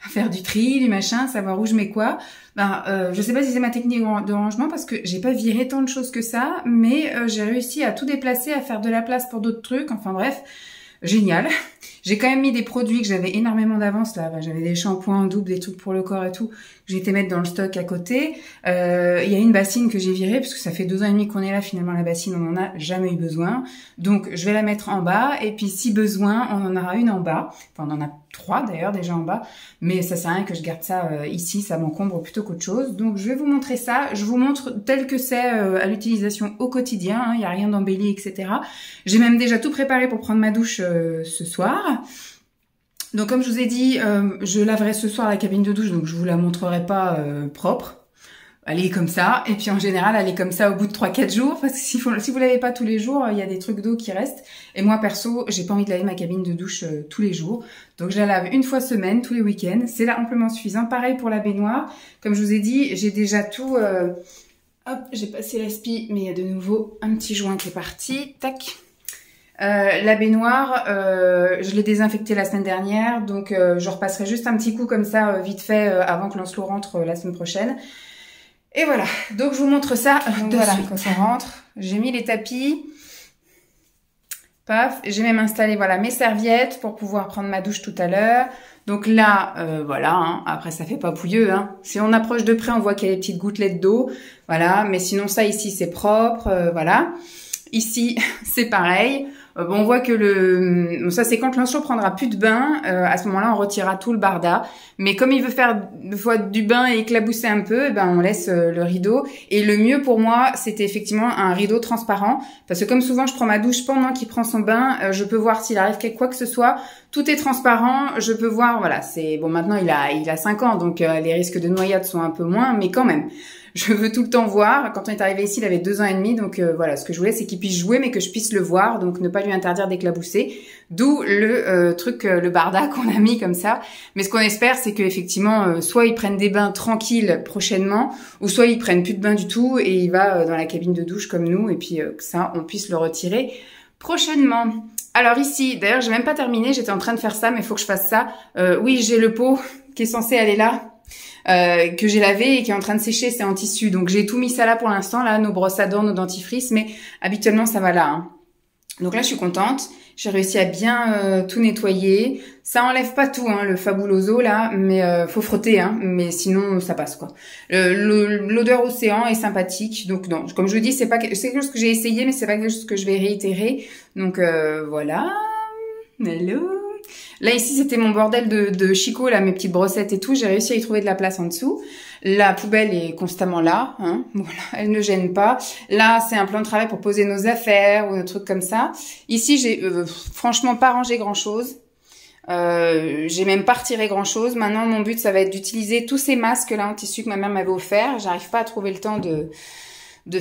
A: à faire du tri, du machin, savoir où je mets quoi. Je sais pas si c'est ma technique de rangement parce que j'ai pas viré tant de choses que ça, mais j'ai réussi à tout déplacer, à faire de la place pour d'autres trucs. Enfin bref, génial. J'ai quand même mis des produits que j'avais énormément d'avance là. J'avais des shampoings en double, des trucs pour le corps et tout. Que j'ai été mettre dans le stock à côté. Il y a une bassine que j'ai virée parce que ça fait 2 ans et demi qu'on est là. Finalement, la bassine, on en a jamais eu besoin. Donc, je vais la mettre en bas. Et puis, si besoin, on en aura une en bas. Enfin, on en a 3 d'ailleurs déjà en bas. Mais ça sert à rien que je garde ça ici. Ça m'encombre plutôt qu'autre chose. Donc, je vais vous montrer ça. Je vous montre tel que c'est à l'utilisation au quotidien. Hein. Il n'y a rien d'embelli, etc. J'ai même déjà tout préparé pour prendre ma douche ce soir. Donc comme je vous ai dit, je laverai ce soir la cabine de douche, donc je vous la montrerai pas propre. Elle est comme ça, et puis en général elle est comme ça au bout de 3-4 jours, parce que si vous lavez pas tous les jours, il y a des trucs d'eau qui restent. Et moi perso, j'ai pas envie de laver ma cabine de douche tous les jours, donc je la lave une fois semaine, tous les week-ends. C'est là amplement suffisant. Pareil pour la baignoire, comme je vous ai dit, j'ai déjà tout... Hop, j'ai passé l'aspi, mais il y a de nouveau un petit joint qui est parti. Tac. La baignoire, je l'ai désinfectée la semaine dernière, donc je repasserai juste un petit coup comme ça, vite fait, avant que Lancelot rentre la semaine prochaine. Et voilà, donc je vous montre ça voilà, quand on rentre. J'ai mis les tapis, paf, j'ai même installé voilà mes serviettes pour pouvoir prendre ma douche tout à l'heure. Donc là, voilà, hein, après ça fait pas pouilleux. Hein. Si on approche de près, on voit qu'il y a des petites gouttelettes d'eau, voilà. Mais sinon ça ici c'est propre, voilà. Ici c'est pareil. Bon, on voit que bon, ça c'est quand Lancelot prendra plus de bain, à ce moment-là on retirera tout le barda. Mais comme il veut faire des fois du bain et éclabousser un peu, ben on laisse le rideau. Et le mieux pour moi, c'était effectivement un rideau transparent, parce que comme souvent je prends ma douche pendant qu'il prend son bain, je peux voir s'il arrive quoi que ce soit. Tout est transparent, je peux voir. Voilà, c'est bon. Maintenant il a 5 ans, donc les risques de noyade sont un peu moins, mais quand même. Je veux tout le temps voir. Quand on est arrivé ici, il avait 2 ans et demi. Donc voilà, ce que je voulais, c'est qu'il puisse jouer, mais que je puisse le voir. Donc ne pas lui interdire d'éclabousser. D'où le truc, le barda qu'on a mis comme ça. Mais ce qu'on espère, c'est qu'effectivement, soit ils prennent des bains tranquilles prochainement, ou soit ils prennent plus de bains du tout et il va dans la cabine de douche comme nous. Et puis que ça, on puisse le retirer prochainement. Alors ici, d'ailleurs, j'ai même pas terminé. J'étais en train de faire ça, mais il faut que je fasse ça. Oui, j'ai le pot qui est censé aller là. Que j'ai lavé et qui est en train de sécher, c'est en tissu. Donc j'ai tout mis ça là pour l'instant, là, nos brosses à dents, nos dentifrices, mais habituellement ça va là. Hein. Donc là je suis contente, j'ai réussi à bien tout nettoyer. Ça enlève pas tout, hein, le Fabuloso là, mais faut frotter, hein, mais sinon ça passe quoi. L'odeur océan est sympathique, donc non, comme je vous dis, c'est quelque chose que j'ai essayé, mais c'est pas quelque chose que je vais réitérer. Donc voilà, hello. Là, ici, c'était mon bordel de chicot, là, mes petites brossettes et tout. J'ai réussi à y trouver de la place en dessous. La poubelle est constamment là, hein. Voilà, elle ne gêne pas. Là, c'est un plan de travail pour poser nos affaires ou des trucs comme ça. Ici, j'ai franchement pas rangé grand-chose. J'ai même pas retiré grand-chose. Maintenant, mon but, ça va être d'utiliser tous ces masques là en tissu que ma mère m'avait offert. J'arrive pas à trouver le temps de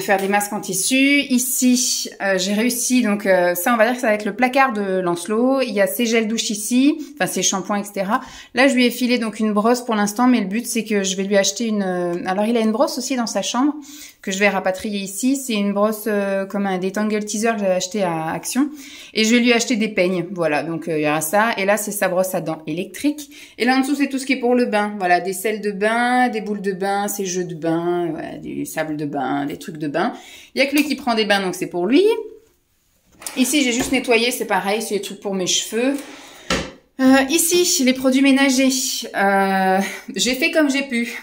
A: faire des masques en tissu. Ici, j'ai réussi, donc ça, on va dire que ça va être le placard de Lancelot. Il y a ses gels douche ici, enfin ses shampoings, etc. Là, je lui ai filé donc une brosse pour l'instant, mais le but, c'est que je vais lui acheter une... Alors, il a une brosse aussi dans sa chambre, que je vais rapatrier ici. C'est une brosse comme un Detangle Teaser que j'avais acheté à Action. Et je vais lui acheter des peignes, voilà, donc il y aura ça. Et là, c'est sa brosse à dents électrique. Et là, en dessous, c'est tout ce qui est pour le bain. Voilà, des sels de bain, des boules de bain, ses jeux de bain, voilà, des sables de bain, des trucs de bain. Il y a que lui qui prend des bains, donc c'est pour lui. Ici, j'ai juste nettoyé, c'est pareil, c'est des trucs pour mes cheveux. Ici, les produits ménagers. J'ai fait comme j'ai pu.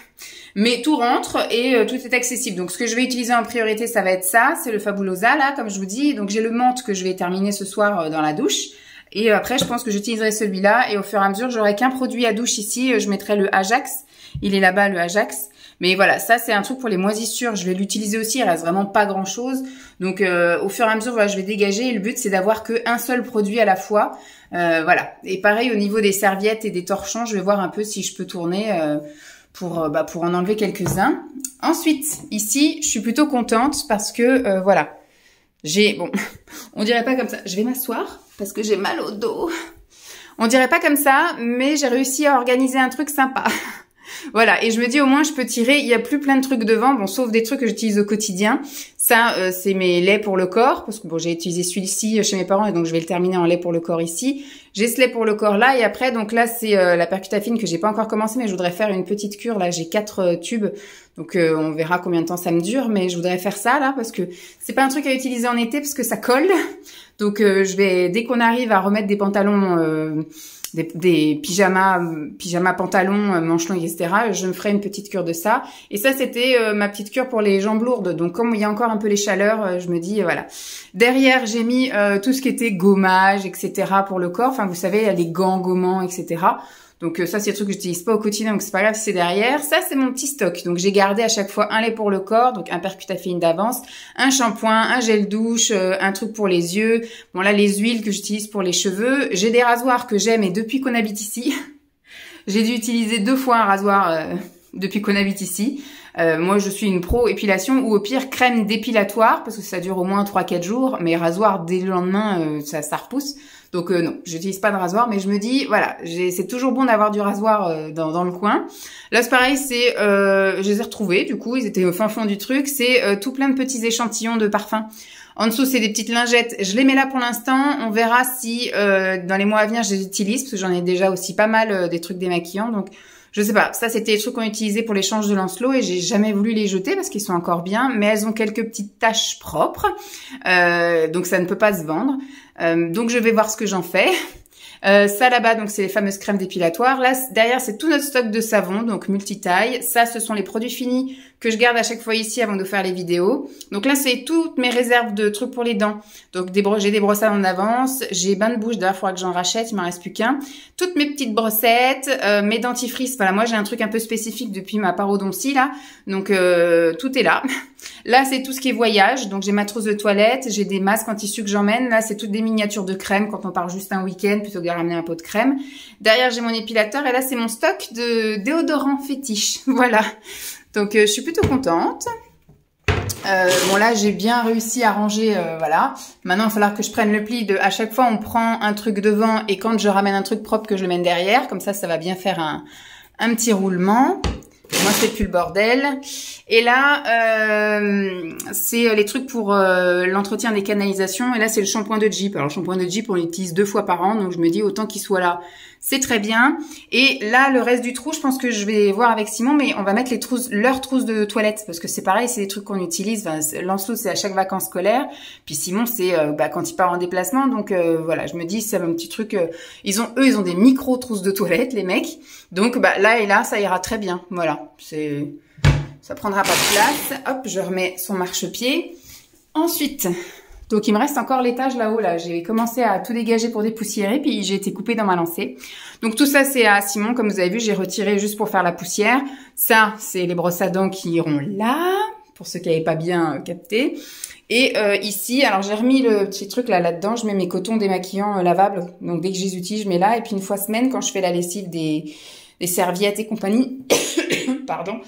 A: Mais tout rentre et tout est accessible. Donc, ce que je vais utiliser en priorité, ça va être ça. C'est le Fabulosa, là, comme je vous dis. Donc, j'ai le menthe que je vais terminer ce soir dans la douche. Et après, je pense que j'utiliserai celui-là. Et au fur et à mesure, j'aurai qu'un produit à douche ici. Je mettrai le Ajax. Il est là-bas, le Ajax. Mais voilà, ça, c'est un truc pour les moisissures. Je vais l'utiliser aussi. Il reste vraiment pas grand-chose. Donc, au fur et à mesure, voilà, je vais dégager. Et le but, c'est d'avoir qu'un seul produit à la fois. Voilà. Et pareil, au niveau des serviettes et des torchons, je vais voir un peu si je peux tourner... pour en enlever quelques-uns. Ensuite, ici, je suis plutôt contente parce que, voilà, bon, on dirait pas comme ça. Je vais m'asseoir parce que j'ai mal au dos. On dirait pas comme ça, mais j'ai réussi à organiser un truc sympa. Voilà, et je me dis au moins je peux tirer, il y a plus plein de trucs devant, bon sauf des trucs que j'utilise au quotidien. Ça, c'est mes laits pour le corps, parce que bon j'ai utilisé celui-ci chez mes parents et donc je vais le terminer en lait pour le corps ici. J'ai ce lait pour le corps là et après donc là c'est la percutafine que j'ai pas encore commencé mais je voudrais faire une petite cure là, j'ai 4 tubes. Donc on verra combien de temps ça me dure mais je voudrais faire ça là parce que c'est pas un truc à utiliser en été parce que ça colle. Donc je vais dès qu'on arrive à remettre des pantalons des pyjamas pantalons, manches longues, etc. Je me ferai une petite cure de ça. Et ça, c'était ma petite cure pour les jambes lourdes. Donc, comme il y a encore un peu les chaleurs, je me dis, voilà. Derrière, j'ai mis tout ce qui était gommage, etc. pour le corps. Enfin, vous savez, les gants gommants, etc. Donc ça, c'est des trucs que j'utilise pas au quotidien, donc c'est pas grave si c'est derrière. Ça, c'est mon petit stock. Donc j'ai gardé à chaque fois un lait pour le corps, donc un percutafine d'avance, un shampoing, un gel douche, un truc pour les yeux. Bon là, les huiles que j'utilise pour les cheveux. J'ai des rasoirs que j'aime et depuis qu'on habite ici, j'ai dû utiliser 2 fois un rasoir depuis qu'on habite ici. Moi, je suis une pro épilation ou au pire crème dépilatoire parce que ça dure au moins 3-4 jours. Mais rasoir dès le lendemain, ça repousse. Donc non, j'utilise pas de rasoir, mais je me dis, voilà, c'est toujours bon d'avoir du rasoir dans le coin. Là, c'est pareil, je les ai retrouvés, du coup, ils étaient au fin fond du truc. C'est tout plein de petits échantillons de parfums. En dessous, c'est des petites lingettes. Je les mets là pour l'instant. On verra si dans les mois à venir, je les utilise, parce que j'en ai déjà aussi pas mal des trucs démaquillants. Donc, je sais pas, ça c'était les trucs qu'on utilisait pour l'échange de Lancelot et j'ai jamais voulu les jeter parce qu'ils sont encore bien, mais elles ont quelques petites taches propres, donc ça ne peut pas se vendre. Donc je vais voir ce que j'en fais. Ça là-bas, donc c'est les fameuses crèmes dépilatoires. Là, derrière, c'est tout notre stock de savon, donc multitaille. Ça, ce sont les produits finis que je garde à chaque fois ici avant de faire les vidéos. Donc là, c'est toutes mes réserves de trucs pour les dents. Donc j'ai des brosses à dents en avance, j'ai bain de bouche, d'ailleurs, il faudra que j'en rachète, il m'en reste plus qu'un. Toutes mes petites brossettes, mes dentifrices. Voilà, moi, j'ai un truc un peu spécifique depuis ma parodontie, là. Donc, tout est là. Là, c'est tout ce qui est voyage. Donc, j'ai ma trousse de toilette, j'ai des masques en tissu que j'emmène. Là, c'est toutes des miniatures de crème quand on part juste un week-end plutôt que de ramener un pot de crème. Derrière, j'ai mon épilateur et là, c'est mon stock de déodorant fétiche. Voilà. Donc, je suis plutôt contente. Bon, là, j'ai bien réussi à ranger, voilà. Maintenant, il va falloir que je prenne le pli de... À chaque fois, on prend un truc devant et quand je ramène un truc propre, que je le mène derrière. Comme ça va bien faire un petit roulement. Moi, c'est plus le bordel. Et là, c'est les trucs pour l'entretien des canalisations. Et là, c'est le shampoing de Jeep. Alors, le shampoing de Jeep, on l'utilise 2 fois par an. Donc, je me dis, autant qu'il soit là, c'est très bien. Et là, le reste du trou, je pense que je vais voir avec Simon. Mais on va mettre leurs trousses de toilette. Parce que c'est pareil, c'est des trucs qu'on utilise. Enfin, Lancelot, c'est à chaque vacances scolaires. Puis Simon, c'est quand il part en déplacement. Donc, voilà, je me dis, c'est un petit truc... eux, ils ont des micro-trousses de toilette, les mecs. Donc, là et là, ça ira très bien. Voilà, ça prendra pas de place. Hop, je remets son marchepied. Ensuite, donc il me reste encore l'étage là-haut. Là, j'ai commencé à tout dégager pour dépoussiérer, puis j'ai été coupée dans ma lancée. Donc tout ça, c'est à Simon. Comme vous avez vu, j'ai retiré juste pour faire la poussière. Ça, c'est les brosses à dents qui iront là, pour ceux qui n'avaient pas bien capté. Et ici, alors j'ai remis le petit truc là-dedans. Je mets mes cotons démaquillants lavables. Donc dès que je les utilise, je mets là. Et puis une fois semaine, quand je fais la lessive des serviettes et compagnie, pardon,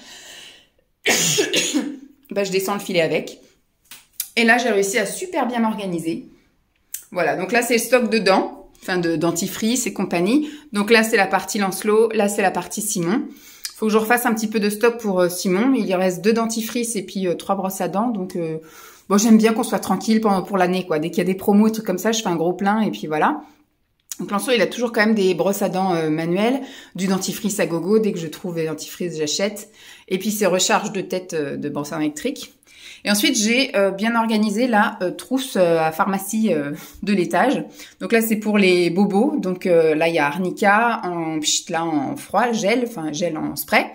A: je descends le filet avec. Et là, j'ai réussi à super bien m'organiser. Voilà, donc là, c'est le stock de dents, enfin de dentifrice et compagnie. Donc là, c'est la partie Lancelot, là, c'est la partie Simon. Faut que je refasse un petit peu de stock pour Simon. Il lui reste 2 dentifrices et puis 3 brosses à dents. Donc, bon, j'aime bien qu'on soit tranquille pour l'année, quoi. Dès qu'il y a des promos et trucs comme ça, je fais un gros plein et puis voilà. Donc Lancelot, il a toujours quand même des brosses à dents manuelles, du dentifrice à gogo. Dès que je trouve des dentifrices, j'achète. Et puis ces recharges de tête de brosse à dents électrique. Et ensuite, j'ai bien organisé la trousse à pharmacie de l'étage. Donc là, c'est pour les bobos. Donc là, il y a arnica en froid, gel en spray.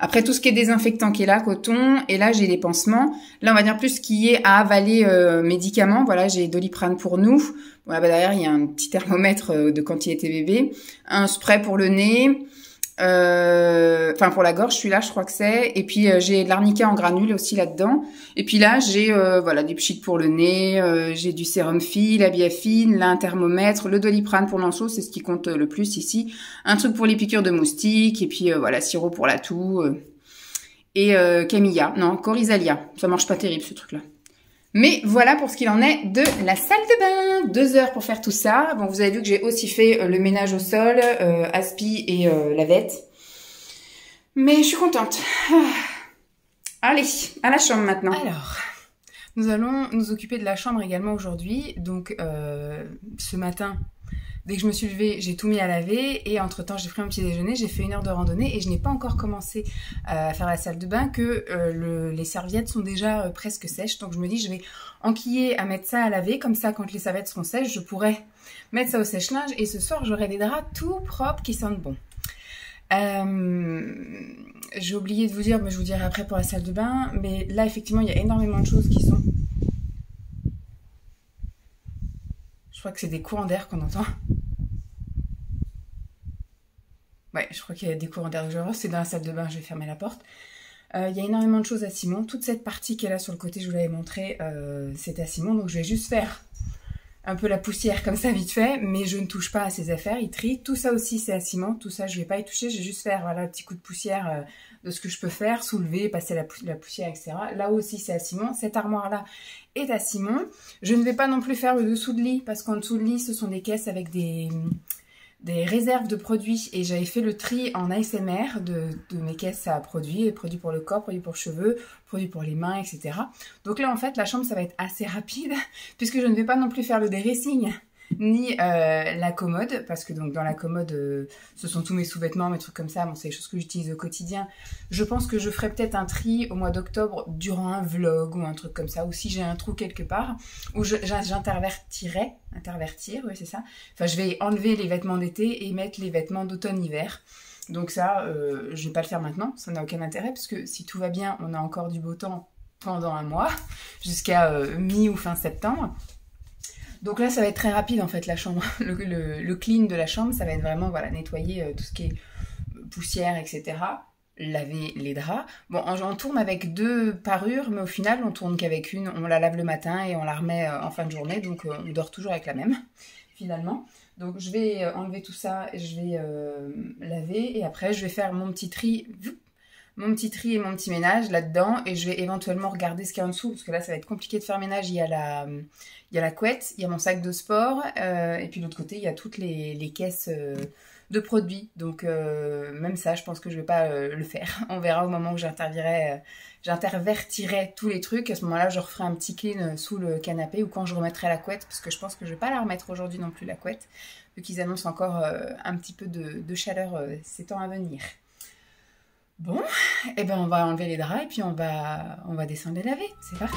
A: Après, tout ce qui est désinfectant qui est là, coton. Et là, j'ai les pansements. Là, on va dire plus ce qui est à avaler médicaments. Voilà, j'ai Doliprane pour nous. Voilà, derrière, il y a un petit thermomètre de quand il était bébé. Un spray pour le nez. Pour la gorge, celui-là, je crois que c'est. Et puis, j'ai de l'arnica en granules aussi là-dedans. Et puis là, j'ai des pchits pour le nez. J'ai du sérum Phi, la biafine, là, un thermomètre, le Doliprane pour Lancelot, c'est ce qui compte le plus ici. Un truc pour les piqûres de moustiques. Et puis, sirop pour la toux. Et Camilla. Non, Corizalia. Ça marche pas terrible, ce truc-là. Mais voilà pour ce qu'il en est de la salle de bain. 2 heures pour faire tout ça. Bon, vous avez vu que j'ai aussi fait le ménage au sol, aspi et lavette. Mais je suis contente. Allez, à la chambre maintenant.
B: Alors, nous allons nous occuper de la chambre également aujourd'hui. Donc, ce matin, dès que je me suis levée, j'ai tout mis à laver. Et entre-temps, j'ai pris un petit déjeuner, j'ai fait 1 heure de randonnée. Et je n'ai pas encore commencé à faire la salle de bain que les serviettes sont déjà presque sèches. Donc, je me dis, je vais enquiller à mettre ça à laver. Comme ça, quand les serviettes seront sèches, je pourrai mettre ça au sèche-linge. Et ce soir, j'aurai des draps tout propres qui sentent bon. J'ai oublié de vous dire, mais je vous dirai après pour la salle de bain, mais là effectivement il y a énormément de choses qui sont... Je crois que c'est des courants d'air qu'on entend. Ouais, je crois qu'il y a des courants d'air. C'est dans la salle de bain, je vais fermer la porte. Il y a énormément de choses à Simon. Toute cette partie qui est là sur le côté, je vous l'avais montré, c'est à Simon, donc je vais juste faire un peu la poussière comme ça vite fait, mais je ne touche pas à ses affaires, il trie. Tout ça aussi c'est à Simon, tout ça je vais pas y toucher, je vais juste faire voilà, un petit coup de poussière de ce que je peux faire, soulever, passer la poussière, etc. Là aussi c'est à Simon, cette armoire là est à Simon. Je ne vais pas non plus faire le dessous de lit, parce qu'en dessous de lit ce sont des caisses avec des réserves de produits, et j'avais fait le tri en ASMR de mes caisses à produits pour le corps, produits pour cheveux, produits pour les mains, etc. Donc là en fait la chambre ça va être assez rapide puisque je ne vais pas non plus faire le dressing ni la commode, parce que donc dans la commode ce sont tous mes sous-vêtements, mes trucs comme ça, bon c'est des choses que j'utilise au quotidien. Je pense que je ferai peut-être un tri au mois d'octobre durant un vlog ou un truc comme ça, ou si j'ai un trou quelque part, où j'intervertirai, oui c'est ça, enfin je vais enlever les vêtements d'été et mettre les vêtements d'automne-hiver. Donc ça, je vais pas le faire maintenant, ça n'a aucun intérêt, parce que si tout va bien, on a encore du beau temps pendant un mois, jusqu'à mi ou fin septembre. Donc là, ça va être très rapide en fait la chambre. Le clean de la chambre, ça va être vraiment voilà, nettoyer tout ce qui est poussière, etc. Laver les draps. Bon, on tourne avec 2 parures, mais au final, on tourne qu'avec une. On la lave le matin et on la remet en fin de journée, donc on dort toujours avec la même, finalement. Donc je vais enlever tout ça, je vais laver et après je vais faire mon petit tri et mon petit ménage là-dedans, et je vais éventuellement regarder ce qu'il y a en dessous, parce que là ça va être compliqué de faire ménage. Il y a la couette, il y a mon sac de sport, et puis de l'autre côté il y a toutes les caisses de produits, donc même ça je pense que je vais pas le faire. On verra au moment où j'intervertirai tous les trucs. À ce moment-là je referai un petit clean sous le canapé, ou quand je remettrai la couette, parce que je pense que je vais pas la remettre aujourd'hui non plus, la couette, vu qu'ils annoncent encore un petit peu de chaleur ces temps à venir. Bon, et ben on va enlever les draps et puis on va descendre les laver. C'est parti!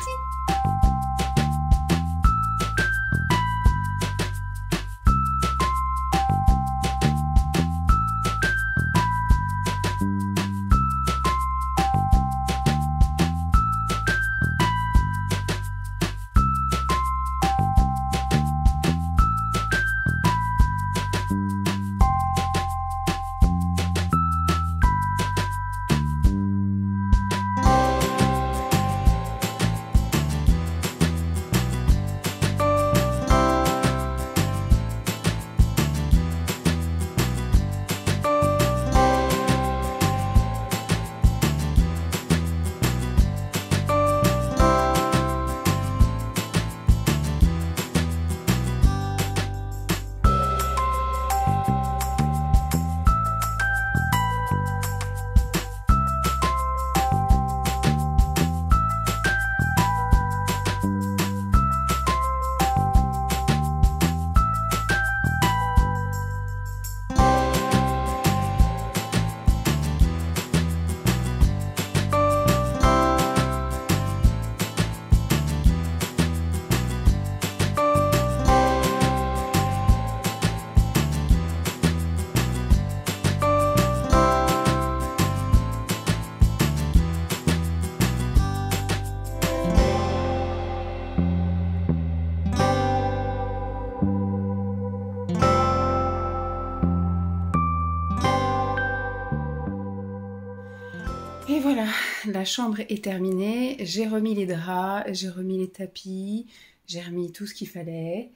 B: Et voilà, la chambre est terminée, j'ai remis les draps, j'ai remis les tapis, j'ai remis tout ce qu'il fallait.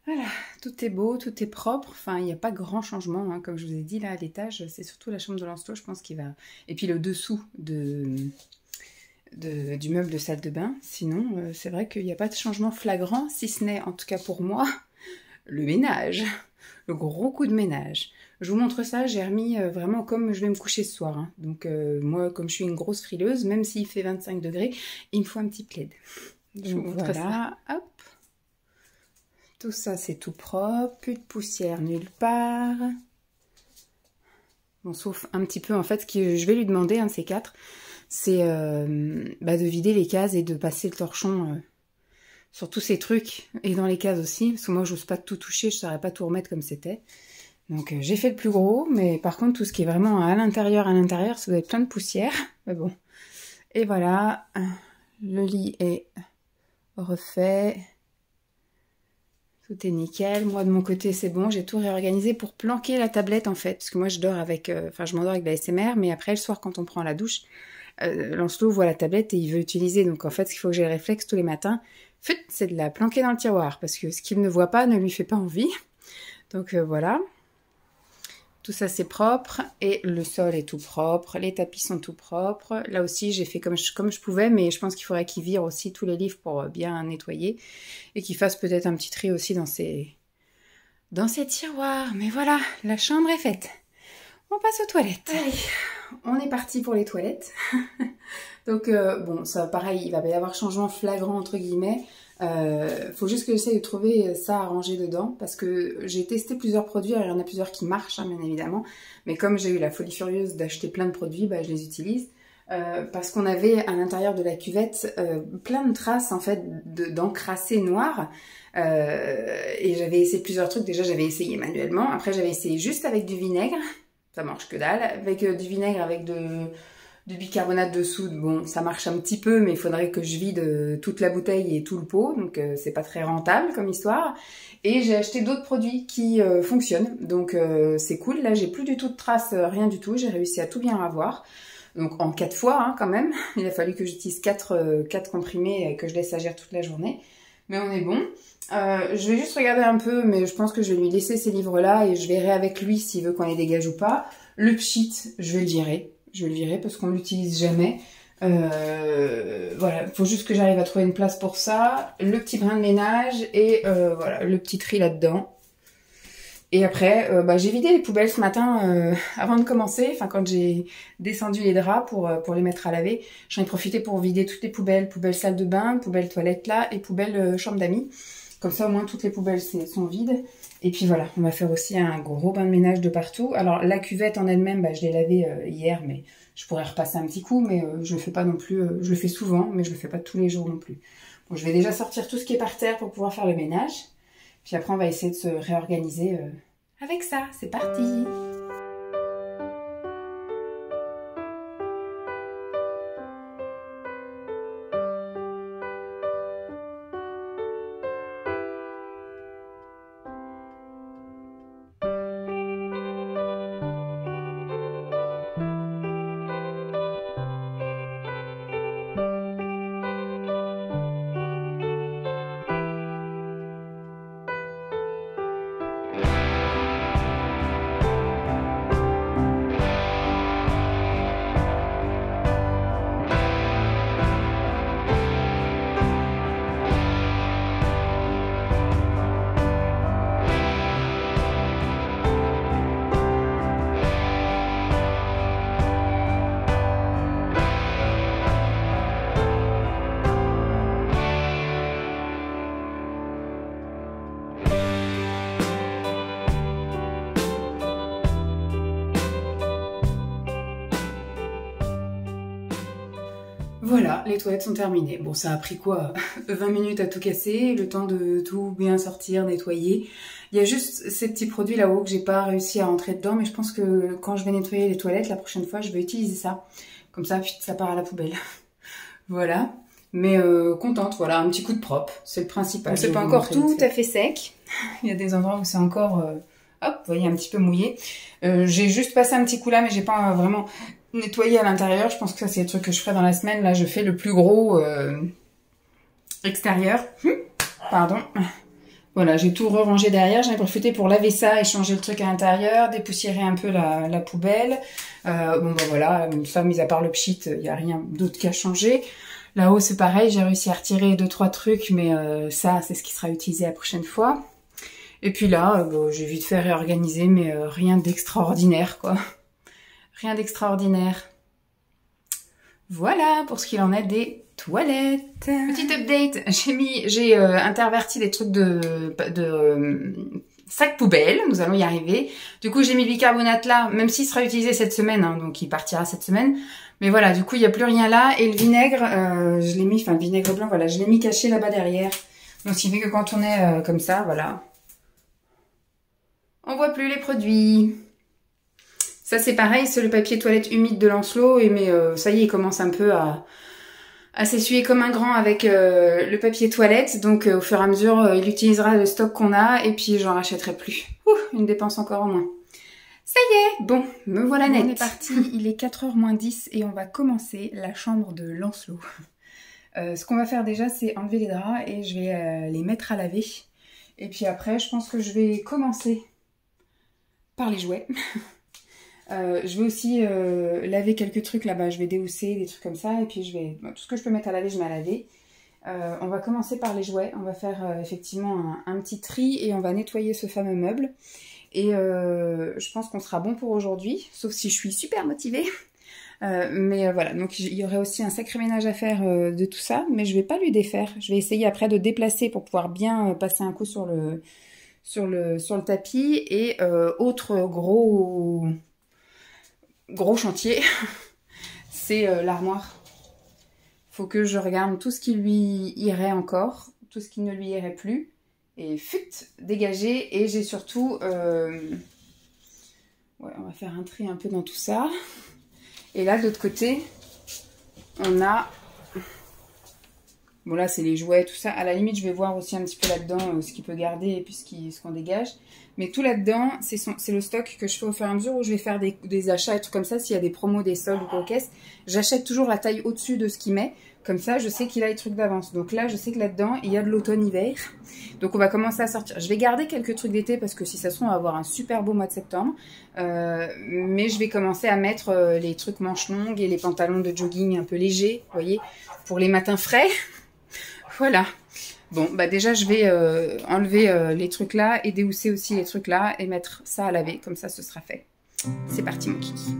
B: Voilà, tout est beau, tout est propre, enfin il n'y a pas grand changement, hein. Comme je vous ai dit là à l'étage, c'est surtout la chambre de Lancelot, je pense qu'il va... Et puis le dessous du meuble de salle de bain, sinon c'est vrai qu'il n'y a pas de changement flagrant, si ce n'est, en tout cas pour moi, le ménage, le gros coup de ménage. Je vous montre ça, j'ai remis vraiment comme je vais me coucher ce soir. Hein. Donc moi, comme je suis une grosse frileuse, même s'il fait 25 degrés, il me faut un petit plaid. Je vous montre ça. Hop. Tout ça, c'est tout propre, plus de poussière nulle part. Bon, sauf un petit peu, en fait, ce que je vais lui demander, un de ces quatre, c'est de vider les cases et de passer le torchon sur tous ces trucs, et dans les cases aussi, parce que moi, j'ose pas tout toucher, je ne saurais pas tout remettre comme c'était. Donc, j'ai fait le plus gros, mais par contre, tout ce qui est vraiment à l'intérieur, ça doit être plein de poussière. Mais bon. Et voilà, le lit est refait. Tout est nickel. Moi, de mon côté, c'est bon. J'ai tout réorganisé pour planquer la tablette, en fait. Parce que moi, je dors avec... je m'endors avec de la SMR. Mais après, le soir, quand on prend la douche, Lancelot voit la tablette et il veut l'utiliser. Donc, en fait, ce qu'il faut que j'ai le réflexe tous les matins, c'est de la planquer dans le tiroir. Parce que ce qu'il ne voit pas ne lui fait pas envie. Donc, voilà. Tout ça, c'est propre. Et le sol est tout propre. Les tapis sont tout propres. Là aussi, j'ai fait comme je pouvais. Mais je pense qu'il faudrait qu'il vire aussi tous les livres pour bien nettoyer. Et qu'il fasse peut-être un petit tri aussi dans ses tiroirs. Mais voilà, la chambre est faite. On passe aux toilettes. Allez, on est parti pour les toilettes. Donc, bon, ça, pareil, il va y avoir changement flagrant, entre guillemets. Faut juste que j'essaie de trouver ça à ranger dedans parce que j'ai testé plusieurs produits, alors il y en a plusieurs qui marchent hein, bien évidemment, mais comme j'ai eu la folie furieuse d'acheter plein de produits, je les utilise parce qu'on avait à l'intérieur de la cuvette plein de traces en fait d'encrassé noir et j'avais essayé plusieurs trucs. Déjà j'avais essayé manuellement, après j'avais essayé juste avec du vinaigre, ça marche que dalle, avec du vinaigre avec du bicarbonate de soude, bon ça marche un petit peu mais il faudrait que je vide toute la bouteille et tout le pot, donc c'est pas très rentable comme histoire. Et j'ai acheté d'autres produits qui fonctionnent, donc c'est cool. Là j'ai plus du tout de traces, rien du tout, j'ai réussi à tout bien avoir. Donc en 4 fois hein, quand même, il a fallu que j'utilise 4 comprimés et que je laisse agir toute la journée. Mais on est bon. Je vais juste regarder un peu, mais je pense que je vais lui laisser ces livres-là et je verrai avec lui s'il veut qu'on les dégage ou pas. Le pchit, je vais le virer. Je vais le virer parce qu'on l'utilise jamais. Voilà, il faut juste que j'arrive à trouver une place pour ça. Le petit brin de ménage et voilà, le petit tri là-dedans. Et après, j'ai vidé les poubelles ce matin avant de commencer. Enfin, quand j'ai descendu les draps pour les mettre à laver, j'en ai profité pour vider toutes les poubelles. Poubelle salle de bain, poubelle toilette là et poubelle chambre d'amis. Comme ça, au moins, toutes les poubelles sont vides. Et puis voilà, on va faire aussi un gros bain de ménage de partout. Alors, la cuvette en elle-même, je l'ai lavée hier, mais je pourrais repasser un petit coup. Mais je le fais pas non plus. Je le fais souvent, mais je le fais pas tous les jours non plus. Bon, je vais déjà sortir tout ce qui est par terre pour pouvoir faire le ménage. Puis après, on va essayer de se réorganiser avec ça. C'est parti! Voilà, les toilettes sont terminées. Bon, ça a pris quoi 20 minutes à tout casser, le temps de tout bien sortir, nettoyer. Il y a juste ces petits produits là-haut que j'ai pas réussi à rentrer dedans, mais je pense que quand je vais nettoyer les toilettes, la prochaine fois, je vais utiliser ça. Comme ça, ça part à la poubelle. Voilà. Mais contente, voilà, un petit coup de propre, c'est le principal. C'est pas encore tout à fait sec. Il y a des endroits où c'est encore, hop, vous voyez, un petit peu mouillé. J'ai juste passé un petit coup là, mais j'ai pas vraiment nettoyer à l'intérieur. Je pense que ça c'est le truc que je ferai dans la semaine. Là je fais le plus gros extérieur. Pardon. Voilà, j'ai tout rangé derrière. J'en ai profité pour laver ça et changer le truc à l'intérieur, dépoussiérer un peu la poubelle. Bon ben voilà, ça mis à part le pchit, il n'y a rien d'autre qu'à changer. Là-haut c'est pareil, j'ai réussi à retirer 2-3 trucs, mais ça c'est ce qui sera utilisé la prochaine fois. Et puis là, bon, j'ai vite fait réorganiser, mais rien d'extraordinaire, quoi. Rien d'extraordinaire. Voilà pour ce qu'il en est des toilettes. Petit update, j'ai interverti des trucs de sac poubelle, nous allons y arriver. Du coup, j'ai mis le bicarbonate là, même s'il sera utilisé cette semaine, hein, donc il partira cette semaine. Mais voilà, du coup, il n'y a plus rien là. Et le vinaigre, je l'ai mis, enfin le vinaigre blanc, voilà, je l'ai mis caché là-bas derrière. Donc, ce qui fait que quand on est comme ça, voilà, on voit plus les produits. Ça, c'est pareil, c'est le papier toilette humide de Lancelot. Mais ça y est, il commence un peu à s'essuyer comme un grand avec le papier toilette. Donc, au fur et à mesure, il utilisera le stock qu'on a. Et puis, j'en rachèterai plus. Ouh, une dépense encore en moins. Ça y est, bon, me voilà nette. On est parti, il est 4h moins 10 et on va commencer la chambre de Lancelot. Ce qu'on va faire déjà, c'est enlever les draps et je vais les mettre à laver. Et puis après, je pense que je vais commencer par les jouets. Je vais aussi laver quelques trucs là-bas. Je vais déhousser, des trucs comme ça. Et puis je vais, tout ce que je peux mettre à laver, je mets à laver. On va commencer par les jouets. On va faire effectivement un petit tri et on va nettoyer ce fameux meuble. Et je pense qu'on sera bon pour aujourd'hui, sauf si je suis super motivée. Mais voilà, donc il y aurait aussi un sacré ménage à faire de tout ça, mais je vais pas lui défaire. Je vais essayer après de déplacer pour pouvoir bien passer un coup sur le tapis. Et autre gros chantier, c'est l'armoire. Faut que je regarde tout ce qui lui irait encore, tout ce qui ne lui irait plus. Et fut, dégagé. Et j'ai surtout... Ouais, on va faire un tri un peu dans tout ça. Et là, de l'autre côté, on a... Bon, là, c'est les jouets, tout ça. À la limite, je vais voir aussi un petit peu là-dedans ce qu'il peut garder et puis ce qu'on dégage. Mais tout là-dedans, c'est le stock que je fais au fur et à mesure où je vais faire des achats et trucs comme ça. S'il y a des promos, des soldes ou quoi aux caisses, j'achète toujours la taille au-dessus de ce qu'il met. Comme ça, je sais qu'il a les trucs d'avance. Donc là, je sais que là-dedans, il y a de l'automne-hiver. Donc on va commencer à sortir. Je vais garder quelques trucs d'été parce que si ça se trouve, on va avoir un super beau mois de septembre. Mais je vais commencer à mettre les trucs manches longues et les pantalons de jogging un peu légers, vous voyez, pour les matins frais. Voilà. Bon, bah déjà, je vais enlever les trucs là et déhousser aussi les trucs là et mettre ça à laver. Comme ça, ce sera fait. C'est parti, mon kiki.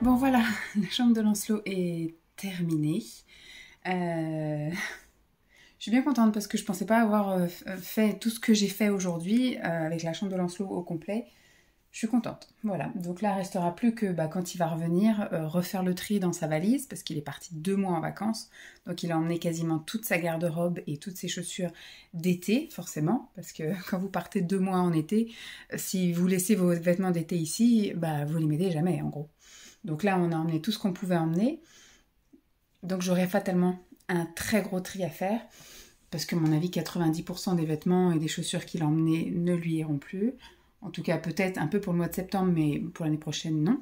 B: Bon voilà, la chambre de Lancelot est terminée. Je suis bien contente parce que je pensais pas avoir fait tout ce que j'ai fait aujourd'hui avec la chambre de Lancelot au complet. Je suis contente, voilà. Donc là, il ne restera plus que quand il va revenir, refaire le tri dans sa valise parce qu'il est parti 2 mois en vacances. Donc il a emmené quasiment toute sa garde-robe et toutes ses chaussures d'été, forcément. Parce que quand vous partez 2 mois en été, si vous laissez vos vêtements d'été ici, vous les mettez jamais en gros. Donc là, on a emmené tout ce qu'on pouvait emmener. Donc j'aurais fatalement un très gros tri à faire. Parce que à mon avis, 90% des vêtements et des chaussures qu'il a emmenés ne lui iront plus. En tout cas, peut-être un peu pour le mois de septembre, mais pour l'année prochaine, non.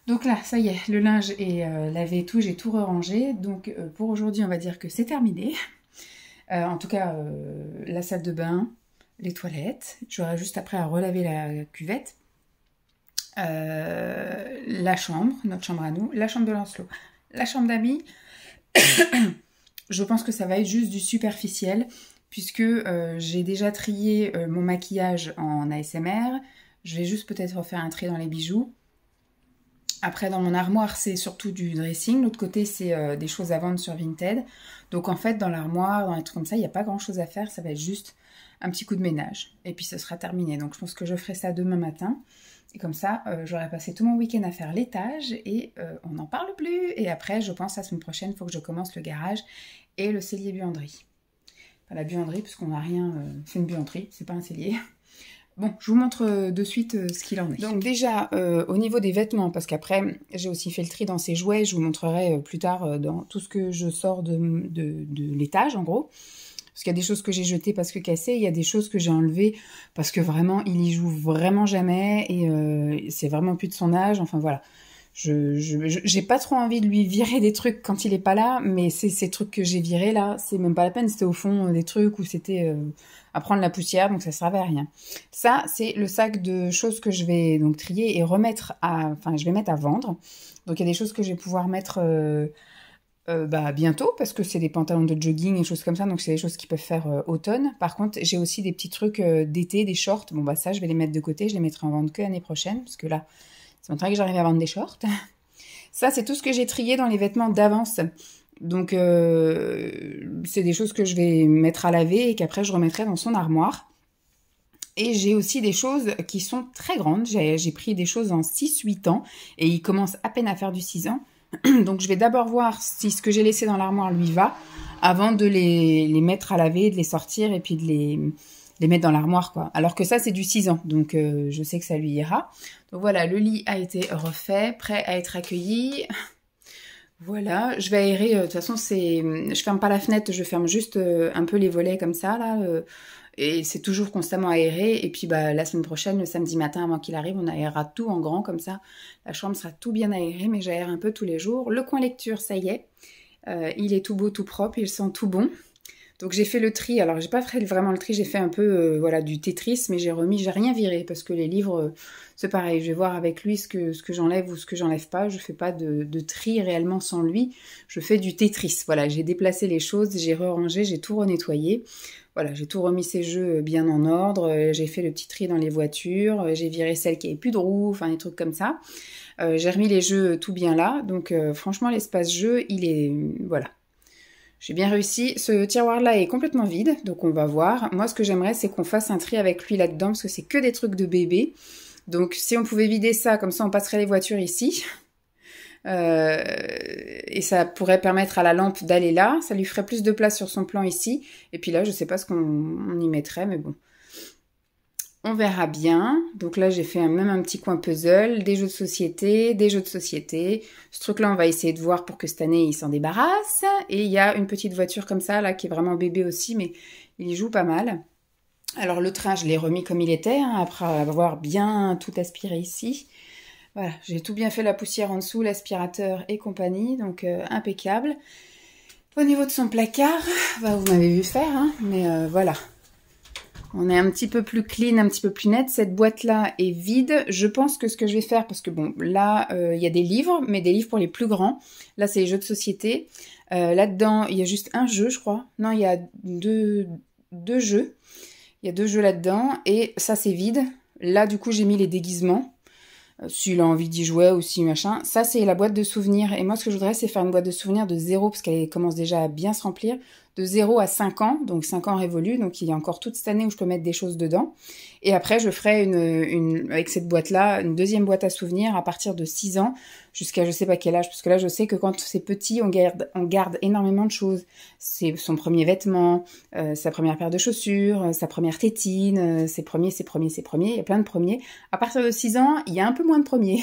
B: Donc là, ça y est, le linge est lavé et tout, j'ai tout rangé. Donc pour aujourd'hui, on va dire que c'est terminé. En tout cas, la salle de bain, les toilettes. J'aurai juste après à relaver la cuvette. La chambre, notre chambre à nous, la chambre de Lancelot, la chambre d'amis. Je pense que ça va être juste du superficiel. Puisque j'ai déjà trié mon maquillage en ASMR. Je vais juste peut-être refaire un tri dans les bijoux. Après, dans mon armoire, c'est surtout du dressing. L'autre côté, c'est des choses à vendre sur Vinted. Donc en fait, dans l'armoire, dans les trucs comme ça, il n'y a pas grand-chose à faire. Ça va être juste un petit coup de ménage. Et puis, ce sera terminé. Donc je pense que je ferai ça demain matin. Et comme ça, j'aurai passé tout mon week-end à faire l'étage. Et on n'en parle plus. Et après, je pense, la semaine prochaine, il faut que je commence le garage et le cellier buanderie. La buanderie, puisqu'on n'a rien fait une buanderie, c'est pas un cellier. Bon, je vous montre de suite ce qu'il en est. Donc déjà, au niveau des vêtements, parce qu'après, j'ai aussi fait le tri dans ces jouets, je vous montrerai plus tard dans tout ce que je sors de l'étage, en gros. Parce qu'il y a des choses que j'ai jetées parce que cassées, il y a des choses que j'ai enlevées parce que vraiment, il y joue vraiment jamais, et c'est vraiment plus de son âge, enfin voilà. J'ai pas trop envie de lui virer des trucs quand il est pas là, mais ces trucs que j'ai virés là, c'est même pas la peine, c'était au fond des trucs où c'était à prendre la poussière, donc ça servait à rien. Ça, c'est le sac de choses que je vais donc trier et remettre je vais mettre à vendre. Donc il y a des choses que je vais pouvoir mettre bientôt, parce que c'est des pantalons de jogging et des choses comme ça, donc c'est des choses qui peuvent faire automne. Par contre, j'ai aussi des petits trucs d'été, des shorts, ça je vais les mettre de côté, je les mettrai en vente que l'année prochaine, parce que là, ça m'intéresse que j'arrive à vendre des shorts. Ça, c'est tout ce que j'ai trié dans les vêtements d'avance. Donc, c'est des choses que je vais mettre à laver et qu'après, je remettrai dans son armoire. Et j'ai aussi des choses qui sont très grandes. J'ai pris des choses en 6-8 ans et il commence à peine à faire du 6 ans. Donc, je vais d'abord voir si ce que j'ai laissé dans l'armoire lui va avant de les mettre à laver, de les sortir et puis de les mettre dans l'armoire, quoi. Alors que ça, c'est du 6 ans, donc je sais que ça lui ira. Donc voilà, le lit a été refait, prêt à être accueilli. Voilà, je vais aérer, de toute façon, je ferme pas la fenêtre, je ferme juste un peu les volets comme ça, là, et c'est toujours constamment aéré. Et puis la semaine prochaine, le samedi matin, avant qu'il arrive, on aérera tout en grand, comme ça. La chambre sera tout bien aérée, mais j'aère un peu tous les jours. Le coin lecture, ça y est, il est tout beau, tout propre, il sent tout bon. Donc j'ai fait le tri, alors j'ai pas fait vraiment le tri, j'ai fait un peu du Tetris, mais j'ai rien viré parce que les livres, c'est pareil, je vais voir avec lui ce que j'enlève ou ce que j'enlève pas, je fais pas de tri réellement sans lui, je fais du Tetris, voilà, j'ai déplacé les choses, j'ai re-rangé, j'ai tout renettoyé, voilà, j'ai tout remis ses jeux bien en ordre, j'ai fait le petit tri dans les voitures, j'ai viré celle qui avait plus de roues, enfin des trucs comme ça, j'ai remis les jeux tout bien là, donc franchement l'espace jeu, il est, voilà. J'ai bien réussi. Ce tiroir-là est complètement vide, donc on va voir. Moi, ce que j'aimerais, c'est qu'on fasse un tri avec lui là-dedans, parce que c'est que des trucs de bébé. Donc, si on pouvait vider ça, comme ça, on passerait les voitures ici. Et ça pourrait permettre à la lampe d'aller là. Ça lui ferait plus de place sur son plan ici. Et puis là, je sais pas ce qu'on y mettrait, mais bon. On verra bien. Donc là, j'ai fait même un petit coin puzzle, des jeux de société, Ce truc-là, on va essayer de voir pour que cette année, il s'en débarrasse. Et il y a une petite voiture comme ça, là, qui est vraiment bébé aussi, mais il y joue pas mal. Alors le train, je l'ai remis comme il était, après avoir bien tout aspiré ici. Voilà, j'ai tout bien fait, la poussière en dessous, l'aspirateur et compagnie, donc impeccable. Au niveau de son placard, vous m'avez vu faire, mais voilà. On est un petit peu plus clean, un petit peu plus net. Cette boîte-là est vide. Je pense que ce que je vais faire, parce que bon, là, il y a des livres, mais des livres pour les plus grands. Là, c'est les jeux de société. Là-dedans, il y a juste un jeu, je crois. Non, il y a deux jeux. Il y a 2 jeux là-dedans. Et ça, c'est vide. Là, du coup, j'ai mis les déguisements. s'il a envie d'y jouer ou si machin. Ça, c'est la boîte de souvenirs. Et moi, ce que je voudrais, c'est faire une boîte de souvenirs de 0, parce qu'elle commence déjà à bien se remplir, de 0 à 5 ans, donc 5 ans révolus, donc il y a encore toute cette année où je peux mettre des choses dedans. Et après, je ferai avec cette boîte-là, une deuxième boîte à souvenirs à partir de 6 ans, jusqu'à je sais pas quel âge, parce que là, je sais que quand c'est petit, on garde énormément de choses. C'est son premier vêtement, sa première paire de chaussures, sa première tétine, ses premiers, il y a plein de premiers. À partir de 6 ans, il y a un peu moins de premiers.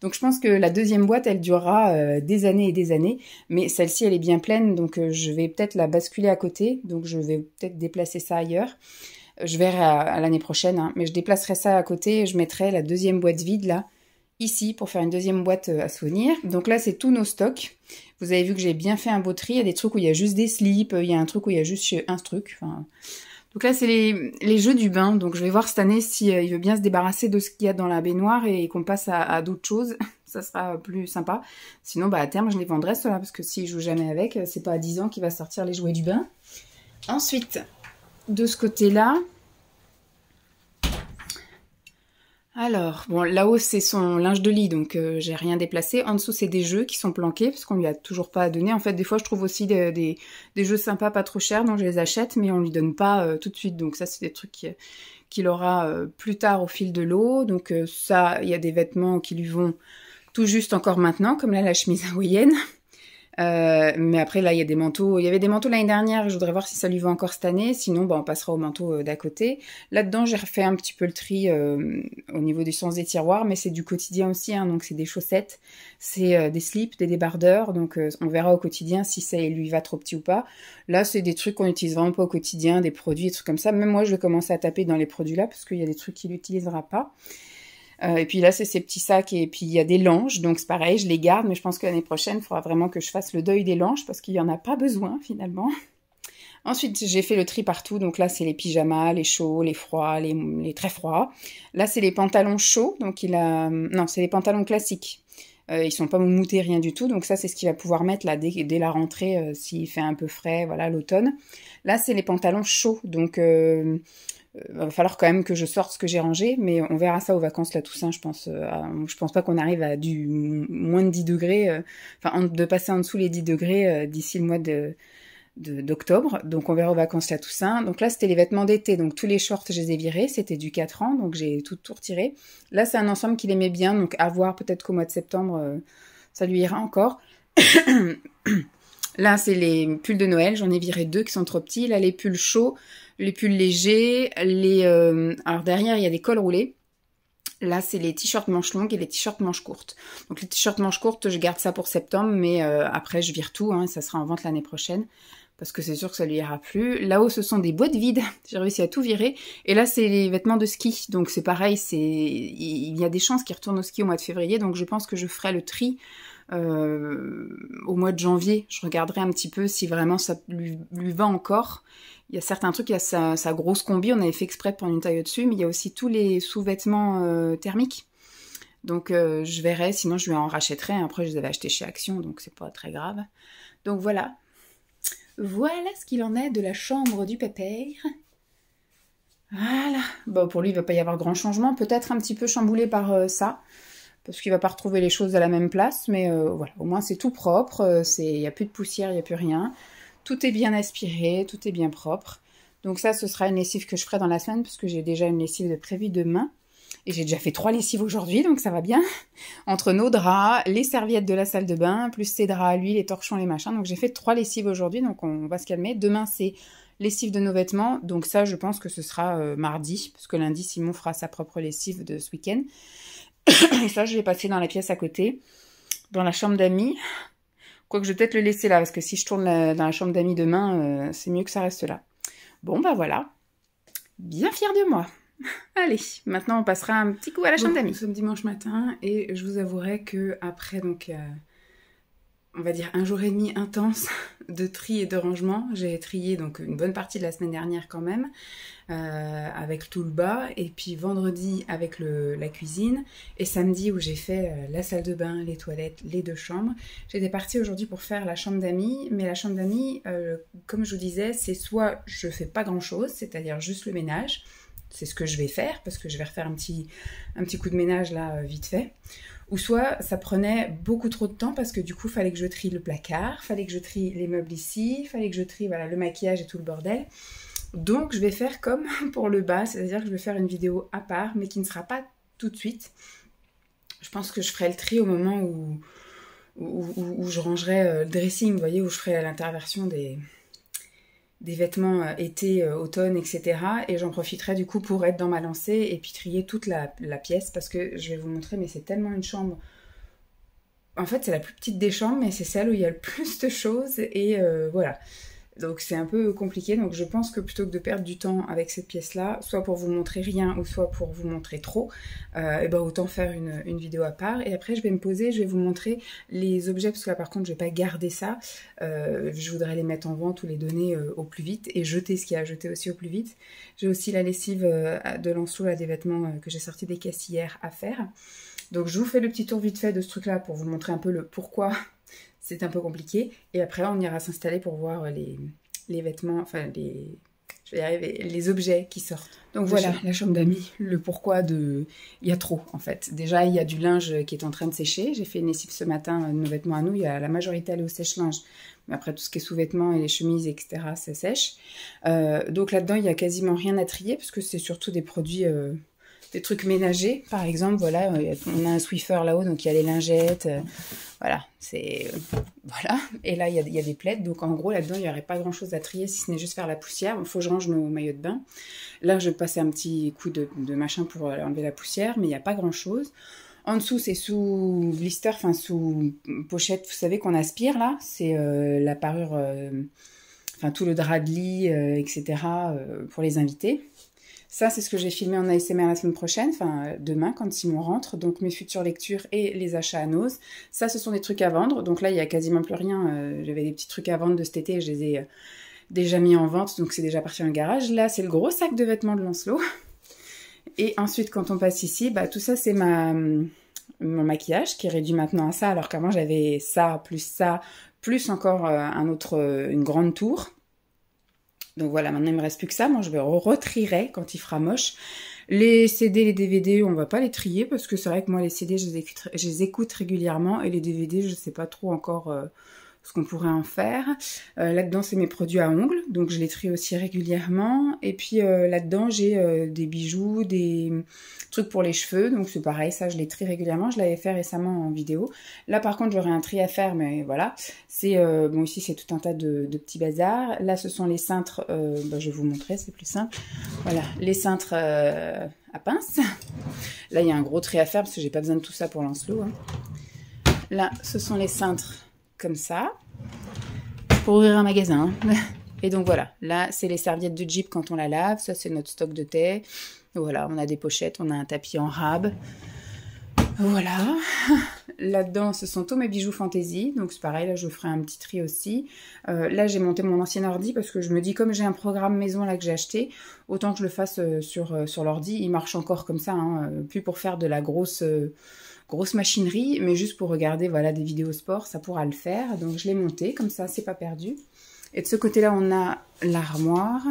B: Donc je pense que la deuxième boîte, elle durera des années et des années, mais celle-ci, elle est bien pleine, donc je vais peut-être la basculer à côté, donc je vais peut-être déplacer ça ailleurs. Je verrai à l'année prochaine, hein, mais je déplacerai ça à côté et je mettrai la deuxième boîte vide là, ici, pour faire une deuxième boîte à souvenirs. Donc là, c'est tous nos stocks. Vous avez vu que j'ai bien fait un beau tri. Il y a des trucs où il y a juste des slips, il y a un truc où il y a juste un truc. Enfin... Donc là, c'est les jeux du bain. Donc je vais voir cette année si il veut bien se débarrasser de ce qu'il y a dans la baignoire et qu'on passe à d'autres choses. Ça sera plus sympa. Sinon, à terme, je les vendrai ceux-là, parce que s'il joue jamais avec, c'est pas à 10 ans qu'il va sortir les jouets du bain. Ensuite... de ce côté-là. Alors, bon, là-haut, c'est son linge de lit, donc j'ai rien déplacé. En dessous, c'est des jeux qui sont planqués, parce qu'on lui a toujours pas donné. En fait, des fois, je trouve aussi des jeux sympas, pas trop chers, donc je les achète, mais on lui donne pas tout de suite. Donc ça, c'est des trucs qu'il aura plus tard au fil de l'eau. Donc ça, il y a des vêtements qui lui vont tout juste encore maintenant, comme là, la chemise hawaïenne. Mais après, là, il y a des manteaux. Il y avait des manteaux l'année dernière. Je voudrais voir si ça lui va encore cette année. Sinon, on passera au manteau d'à côté. Là-dedans, j'ai refait un petit peu le tri au niveau du sens des tiroirs, mais c'est du quotidien aussi. Hein, donc, c'est des chaussettes, c'est des slips, des débardeurs. Donc, on verra au quotidien si ça lui va trop petit ou pas. Là, c'est des trucs qu'on n'utilise vraiment pas au quotidien, des produits, des trucs comme ça. Même moi, je vais commencer à taper dans les produits là, parce qu'il y a des trucs qu'il n'utilisera pas. Et puis là, c'est ces petits sacs, et puis il y a des langes, donc c'est pareil, je les garde, mais je pense que l'année prochaine, il faudra vraiment que je fasse le deuil des langes, parce qu'il n'y en a pas besoin, finalement. Ensuite, j'ai fait le tri partout, donc là, c'est les pyjamas, les chauds, les froids, les très froids. Là, c'est les pantalons chauds, donc non, c'est les pantalons classiques. Ils sont pas moumoutes, rien du tout, donc ça, c'est ce qu'il va pouvoir mettre là dès la rentrée, s'il fait un peu frais, voilà, l'automne. Là, c'est les pantalons chauds, donc... va falloir quand même que je sorte ce que j'ai rangé, mais on verra ça aux vacances la Toussaint, je pense. Je pense pas qu'on arrive à du moins de 10 degrés, de passer en dessous les 10 degrés d'ici le mois d'octobre. Donc on verra aux vacances la Toussaint. Donc là, c'était les vêtements d'été. Donc tous les shorts, je les ai virés. C'était du 4 ans, donc j'ai tout retiré. Là, c'est un ensemble qu'il aimait bien, donc à voir, peut-être qu'au mois de septembre, ça lui ira encore. Là, c'est les pulls de Noël. J'en ai viré 2 qui sont trop petits. Là, les pulls chauds, les pulls légers, alors derrière, il y a des cols roulés. Là, c'est les t-shirts manches longues et les t-shirts manches courtes. Donc les t-shirts manches courtes, je garde ça pour septembre, mais après, je vire tout, hein, ça sera en vente l'année prochaine, parce que c'est sûr que ça lui ira plus. Là-haut, ce sont des boîtes vides. J'ai réussi à tout virer. Et là, c'est les vêtements de ski. Donc c'est pareil, il y a des chances qu'il retourne au ski au mois de février, donc je pense que je ferai le tri au mois de janvier. Je regarderai un petit peu si vraiment ça lui va encore. Il y a certains trucs, il y a sa grosse combi, on avait fait exprès de prendre une taille au-dessus, mais il y a aussi tous les sous-vêtements thermiques. Donc je verrai, sinon je lui en rachèterai. Après, je les avais achetés chez Action, donc c'est pas très grave. Donc voilà. Voilà ce qu'il en est de la chambre du pépère. Voilà. Bon, pour lui, il va pas y avoir grand changement. Peut-être un petit peu chamboulé par ça, parce qu'il va pas retrouver les choses à la même place. Mais voilà, au moins c'est tout propre. Il n'y a plus de poussière, il n'y a plus rien. Tout est bien aspiré, tout est bien propre. Donc ça, ce sera une lessive que je ferai dans la semaine, parce que j'ai déjà une lessive de prévue demain. Et j'ai déjà fait 3 lessives aujourd'hui, donc ça va bien. Entre nos draps, les serviettes de la salle de bain, plus ses draps à lui, les torchons, les machins. Donc j'ai fait 3 lessives aujourd'hui, donc on va se calmer. Demain, c'est lessive de nos vêtements. Donc ça, je pense que ce sera mardi, parce que lundi, Simon fera sa propre lessive de ce week-end. Et ça, je vais passer dans la pièce à côté, dans la chambre d'amis. Quoique je vais peut-être le laisser là, parce que si je tourne dans la chambre d'amis demain, c'est mieux que ça reste là. Bon, voilà. Bien fière de moi. Allez, maintenant on passera un petit coup à la chambre d'amis. Nous sommes dimanche matin et je vous avouerai que après donc on va dire un jour et demi intense de tri et de rangement, j'ai trié donc une bonne partie de la semaine dernière quand même avec tout le bas, et puis vendredi avec la cuisine, et samedi où j'ai fait la salle de bain, les toilettes, les 2 chambres. J'étais partie aujourd'hui pour faire la chambre d'amis, mais la chambre d'amis, comme je vous disais, c'est soit je fais pas grand chose, c'est-à-dire juste le ménage, c'est ce que je vais faire, parce que je vais refaire un petit coup de ménage là, vite fait. Ou soit ça prenait beaucoup trop de temps parce que du coup, il fallait que je trie le placard, fallait que je trie les meubles ici, fallait que je trie voilà, le maquillage et tout le bordel. Donc, je vais faire comme pour le bas, c'est-à-dire que je vais faire une vidéo à part, mais qui ne sera pas tout de suite. Je pense que je ferai le tri au moment où je rangerai le dressing, vous voyez, où je ferai l'interversion des vêtements été, automne, etc. Et j'en profiterai du coup pour être dans ma lancée et puis trier toute la pièce parce que je vais vous montrer, mais c'est tellement une chambre. En fait, c'est la plus petite des chambres, mais c'est celle où il y a le plus de choses et voilà. Donc c'est un peu compliqué, donc je pense que plutôt que de perdre du temps avec cette pièce-là, soit pour vous montrer rien ou soit pour vous montrer trop, et ben autant faire une vidéo à part. Et après je vais me poser, je vais vous montrer les objets, parce que là par contre je vais pas garder ça, je voudrais les mettre en vente ou les donner au plus vite et jeter ce qu'il y a à jeter aussi au plus vite. J'ai aussi la lessive de Lancelot, là, des vêtements que j'ai sortis des caisses hier à faire. Donc je vous fais le petit tour vite fait de ce truc-là pour vous montrer un peu le pourquoi. C'est un peu compliqué. Et après, on ira s'installer pour voir les vêtements, enfin, je vais y arriver, les objets qui sortent. Donc voilà, la chambre d'amis, le pourquoi de... Il y a trop, en fait. Déjà, il y a du linge qui est en train de sécher. J'ai fait une lessive ce matin de nos vêtements à nous. Il y a la majorité allée au sèche-linge. Mais après, tout ce qui est sous-vêtements et les chemises, etc., ça sèche. Donc là-dedans, il n'y a quasiment rien à trier, parce que c'est surtout des produits... des trucs ménagers, par exemple, voilà, on a un Swiffer là-haut, donc il y a les lingettes, voilà, c'est... voilà, et là, il y a des plaids, donc en gros, là-dedans, il n'y aurait pas grand-chose à trier, si ce n'est juste faire la poussière. Il faut que je range nos maillots de bain. Là, je vais passer un petit coup de machin pour enlever la poussière, mais il n'y a pas grand-chose. En dessous, c'est sous blister, enfin, sous pochette, vous savez, qu'on aspire, là, c'est la parure, enfin, tout le drap de lit, etc., pour les invités. Ça, c'est ce que j'ai filmé en ASMR la semaine prochaine, enfin demain quand Simon rentre. Donc mes futures lectures et les achats à Nose. Ça, ce sont des trucs à vendre. Donc là, il n'y a quasiment plus rien. J'avais des petits trucs à vendre de cet été et je les ai déjà mis en vente. Donc c'est déjà parti dans le garage. Là, c'est le gros sac de vêtements de Lancelot. Et ensuite, quand on passe ici, bah, tout ça, c'est mon maquillage qui est réduit maintenant à ça. Alors qu'avant, j'avais ça, plus encore une grande tour. Donc voilà, maintenant il me reste plus que ça. Moi je me retrierai quand il fera moche. Les CD, les DVD, on va pas les trier parce que c'est vrai que moi les CD je les écoute régulièrement et les DVD je sais pas trop encore ce qu'on pourrait en faire. Là-dedans c'est mes produits à ongles, donc je les trie aussi régulièrement. Et puis là-dedans j'ai des bijoux, des trucs pour les cheveux, donc c'est pareil, ça je les trie régulièrement. Je l'avais fait récemment en vidéo. Là par contre j'aurais un tri à faire, mais voilà. C'est bon, ici c'est tout un tas de petits bazars. Là ce sont les cintres, bah, je vais vous montrer, c'est plus simple. Voilà, les cintres à pince. Là il y a un gros tri à faire parce que j'ai pas besoin de tout ça pour Lancelot, hein. Là ce sont les cintres comme ça, pour ouvrir un magasin. Et donc voilà, là c'est les serviettes de Jeep quand on la lave, ça c'est notre stock de thé. Voilà, on a des pochettes, on a un tapis en rab. Voilà. Là-dedans, ce sont tous mes bijoux fantaisie. Donc c'est pareil, là je ferai un petit tri aussi. Là j'ai monté mon ancien ordi parce que je me dis, comme j'ai un programme maison là que j'ai acheté, autant que je le fasse sur l'ordi. Il marche encore comme ça, hein, plus pour faire de la grosse machinerie, mais juste pour regarder voilà, des vidéos sport, ça pourra le faire. Donc je l'ai monté, comme ça c'est pas perdu. Et de ce côté-là, on a l'armoire.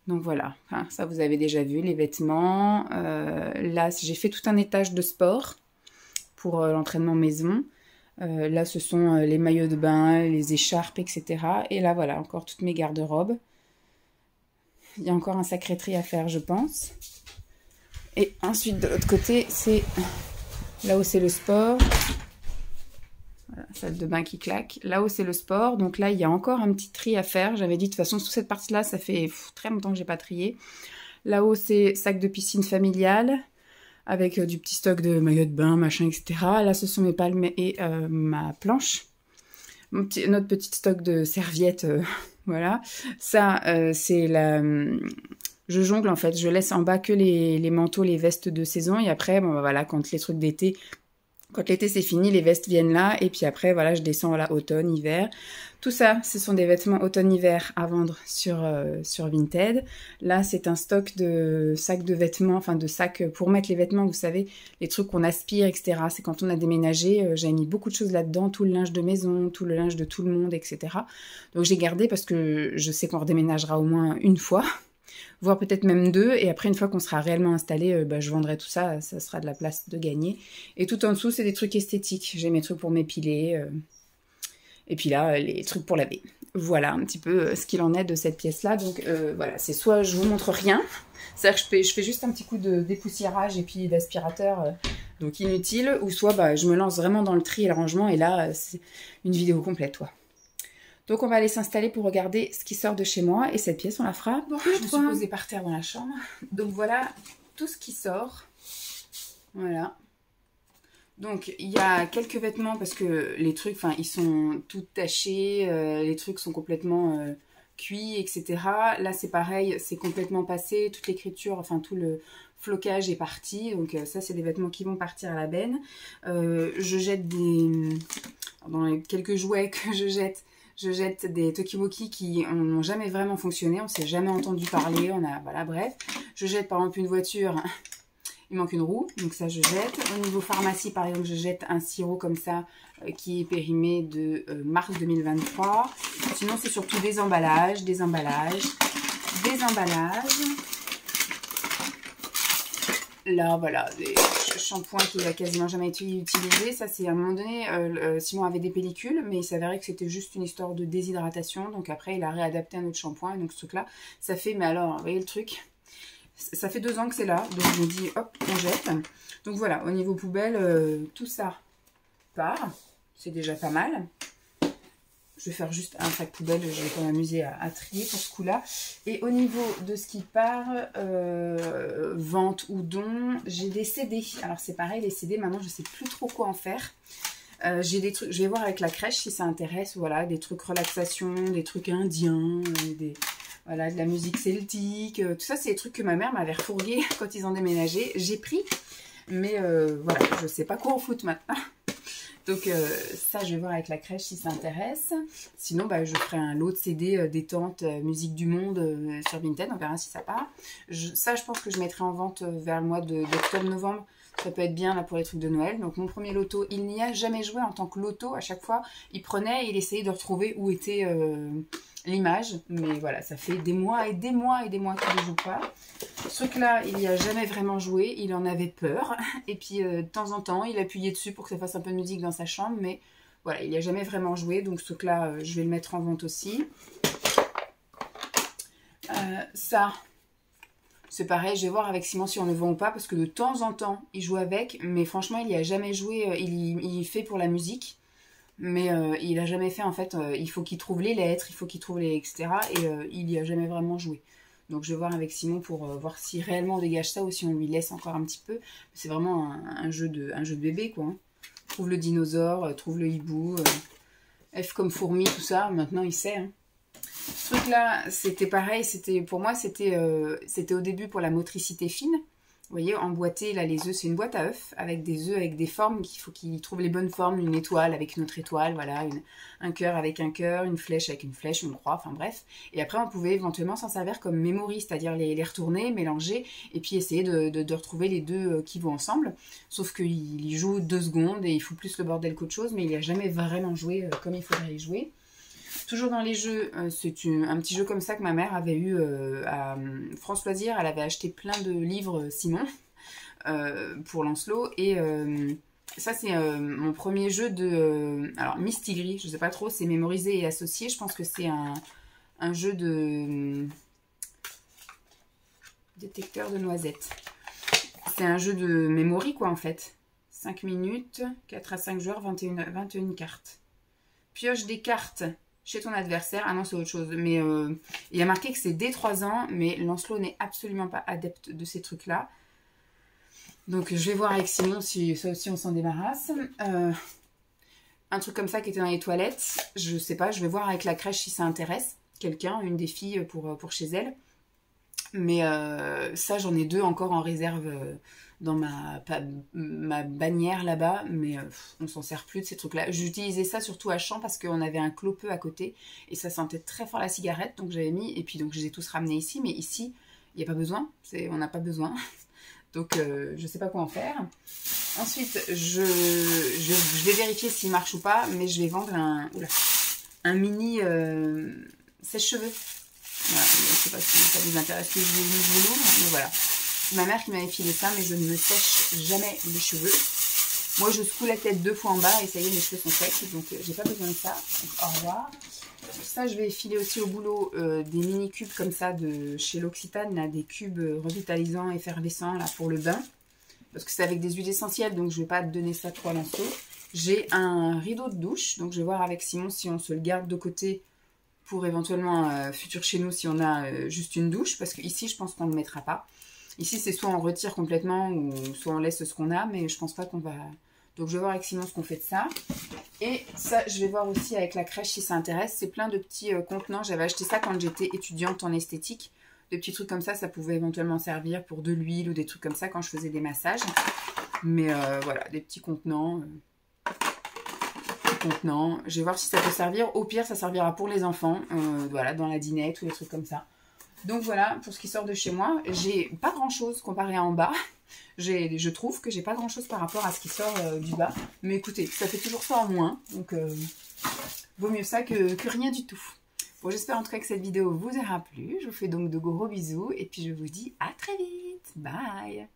B: Donc voilà, hein, ça vous avez déjà vu, les vêtements. Là, j'ai fait tout un étage de sport pour l'entraînement maison. Là, ce sont les maillots de bain, les écharpes, etc. Et là, voilà, encore toutes mes garde-robes. Il y a encore un sacré tri à faire, je pense. Et ensuite, de l'autre côté, c'est là où c'est le sport. Voilà, salle de bain qui claque. Là où c'est le sport, donc là, il y a encore un petit tri à faire. J'avais dit, de toute façon, sous cette partie-là, ça fait très longtemps que j'ai pas trié. Là-haut, c'est sac de piscine familiale, avec du petit stock de maillots de bain, machin, etc. Là, ce sont mes palmes et ma planche. Notre petit stock de serviettes, voilà. Ça, c'est la... Je jongle en fait, je laisse en bas que les manteaux, les vestes de saison. Et après, bon, bah, voilà, quand les trucs d'été... Quand l'été c'est fini, les vestes viennent là. Et puis après, voilà, je descends, voilà, automne, hiver. Tout ça, ce sont des vêtements automne-hiver à vendre sur Vinted. Là, c'est un stock de sacs de vêtements, enfin de sacs pour mettre les vêtements, vous savez, les trucs qu'on aspire, etc. C'est quand on a déménagé, j'ai mis beaucoup de choses là-dedans, tout le linge de maison, tout le linge de tout le monde, etc. Donc j'ai gardé parce que je sais qu'on redéménagera au moins une fois. voire peut-être même 2. Et après, une fois qu'on sera réellement installé, je vendrai tout ça, ça sera de la place de gagner. Et tout en dessous, c'est des trucs esthétiques. J'ai mes trucs pour m'épiler. Et puis là, les trucs pour laver. Voilà un petit peu ce qu'il en est de cette pièce-là. Donc voilà, c'est soit je vous montre rien, c'est-à-dire que je fais juste un petit coup de dépoussiérage et puis d'aspirateur, donc inutile, ou soit je me lance vraiment dans le tri et le rangement, et là, c'est une vidéo complète, quoi. Donc on va aller s'installer pour regarder ce qui sort de chez moi, et cette pièce, on la fera. Bon, je me suis posée par terre dans la chambre. Donc voilà tout ce qui sort. Voilà. Donc, il y a quelques vêtements parce que les trucs, enfin, ils sont tout tachés, les trucs sont complètement cuits, etc. Là, c'est pareil, c'est complètement passé, toute l'écriture, enfin, tout le flocage est parti. Donc, ça, c'est des vêtements qui vont partir à la benne. Je jette dans les quelques jouets que je jette des Tokiwoki qui n'ont jamais vraiment fonctionné, on ne s'est jamais entendu parler, voilà, bref. Je jette par exemple une voiture. Il manque une roue, donc ça je jette. Au niveau pharmacie, par exemple, je jette un sirop comme ça qui est périmé de mars 2023. Sinon, c'est surtout des emballages. Là, voilà, des shampoings qui n'a quasiment jamais été utilisé. Ça, c'est à un moment donné, Simon avait des pellicules, mais il s'avérait que c'était juste une histoire de déshydratation. Donc après, il a réadapté un autre shampoing. Et donc ce truc-là, ça fait, mais alors, vous voyez le truc ? Ça fait 2 ans que c'est là, donc je me dis, hop, on jette. Donc voilà, au niveau poubelle, tout ça part. C'est déjà pas mal. Je vais faire juste un sac poubelle, je vais pas m'amuser à trier pour ce coup-là. Et au niveau de ce qui part, vente ou don, j'ai des CD. Alors c'est pareil, les CD, maintenant je sais plus trop quoi en faire. J'ai des trucs, je vais voir avec la crèche si ça intéresse, voilà, des trucs relaxation, des trucs indiens, voilà, de la musique celtique, tout ça c'est des trucs que ma mère m'avait refourgué quand ils ont déménagé. J'ai pris, mais voilà, je sais pas quoi en foutre maintenant. Donc ça je vais voir avec la crèche si ça intéresse. Sinon je ferai un lot de CD détente, musique du monde sur Vinted, on verra si ça part. Ça je pense que je mettrai en vente vers le mois d'octobre-novembre. Ça peut être bien là pour les trucs de Noël. Donc mon premier loto, il n'y a jamais joué en tant que loto. À chaque fois, il prenait et il essayait de retrouver où était l'image. Mais voilà, ça fait des mois et des mois et des mois qu'il ne joue pas. Ce truc-là, il n'y a jamais vraiment joué. Il en avait peur. Et puis de temps en temps, il appuyait dessus pour que ça fasse un peu de musique dans sa chambre. Mais voilà, il n'y a jamais vraiment joué. Donc ce truc-là, je vais le mettre en vente aussi. Ça... C'est pareil, je vais voir avec Simon si on le vend ou pas, parce que de temps en temps, il joue avec, mais franchement, il n'y a jamais joué, il fait pour la musique, mais il n'a jamais fait, en fait, il faut qu'il trouve les lettres, il faut qu'il trouve les, etc., et il n'y a jamais vraiment joué. Donc je vais voir avec Simon pour voir si réellement on dégage ça, ou si on lui laisse encore un petit peu. C'est vraiment un jeu de bébé, quoi. Hein. Trouve le dinosaure, trouve le hibou, F comme fourmi, tout ça, maintenant il sait, hein. Ce truc là c'était pareil, pour moi c'était au début pour la motricité fine. Vous voyez, emboîté là les œufs, c'est une boîte à œufs avec des œufs avec des formes, qu'il faut qu'ils trouvent les bonnes formes, une étoile avec une autre étoile, voilà, un cœur avec un cœur, une flèche avec une flèche, une croix, enfin bref. Et après on pouvait éventuellement s'en servir comme memory, c'est-à-dire les retourner, mélanger et puis essayer de retrouver les deux qui vont ensemble. Sauf qu'il y joue 2 secondes et il fout plus le bordel qu'autre chose, mais il n'a jamais vraiment joué comme il faudrait y jouer. Toujours dans les jeux, c'est un petit jeu comme ça que ma mère avait eu à France Loisirs. Elle avait acheté plein de livres Simon pour Lancelot. Et ça, c'est mon premier jeu de... alors, Mistigris, je ne sais pas trop, c'est mémorisé et associé. Je pense que c'est un jeu de... détecteur de noisettes. C'est un jeu de memory, quoi, en fait. 5 minutes, 4 à 5 joueurs, 21 cartes. Pioche des cartes chez ton adversaire. Ah non, c'est autre chose. Mais il y a marqué que c'est dès 3 ans, mais Lancelot n'est absolument pas adepte de ces trucs-là. Donc, je vais voir avec Simon si ça aussi on s'en débarrasse. Un truc comme ça qui était dans les toilettes, je sais pas, je vais voir avec la crèche si ça intéresse quelqu'un, une des filles pour chez elle. Mais ça, j'en ai 2 encore en réserve dans ma bannière là-bas, mais on s'en sert plus de ces trucs-là. J'utilisais ça surtout à Champs parce qu'on avait un clopeux à côté et ça sentait très fort la cigarette, donc j'avais mis, et puis donc je les ai tous ramenés ici, mais ici, il n'y a pas besoin, on n'a pas besoin, donc je sais pas quoi en faire. Ensuite, je vais vérifier s'il marche ou pas, mais je vais vendre un mini sèche-cheveux.
A: Voilà, je ne sais pas si ça vous intéresse que je vous l'ouvre, mais voilà. C'est ma mère qui m'avait filé ça, mais je ne me sèche jamais les cheveux. Moi, je secoue la tête 2 fois en bas et ça y est, mes cheveux sont secs, donc j'ai pas besoin de ça. Donc, au revoir. Ça, je vais filer aussi au boulot des mini cubes comme ça de chez l'Occitane, là, des cubes revitalisants, effervescents là pour le bain. Parce que c'est avec des huiles essentielles, donc je ne vais pas donner ça trop à l'insto. J'ai un rideau de douche, donc je vais voir avec Simon si on se le garde de côté pour éventuellement futur chez nous si on a juste une douche, parce qu'ici je pense qu'on ne le mettra pas. Ici c'est soit on retire complètement ou soit on laisse ce qu'on a, mais je pense pas qu'on va... Donc je vais voir avec Simon ce qu'on fait de ça. Et ça je vais voir aussi avec la crèche si ça intéresse. C'est plein de petits contenants, j'avais acheté ça quand j'étais étudiante en esthétique. Des petits trucs comme ça pouvait éventuellement servir pour de l'huile ou des trucs comme ça quand je faisais des massages. Mais voilà, des petits contenants. Je vais voir si ça peut servir. Au pire, ça servira pour les enfants, voilà, dans la dinette ou des trucs comme ça. Donc voilà, pour ce qui sort de chez moi, j'ai pas grand-chose comparé à en bas. Je trouve que j'ai pas grand-chose par rapport à ce qui sort du bas. Mais écoutez, ça fait toujours ça en moins. Donc, vaut mieux ça que rien du tout. Bon, j'espère en tout cas que cette vidéo vous aura plu. Je vous fais donc de gros bisous. Et puis, je vous dis à très vite. Bye!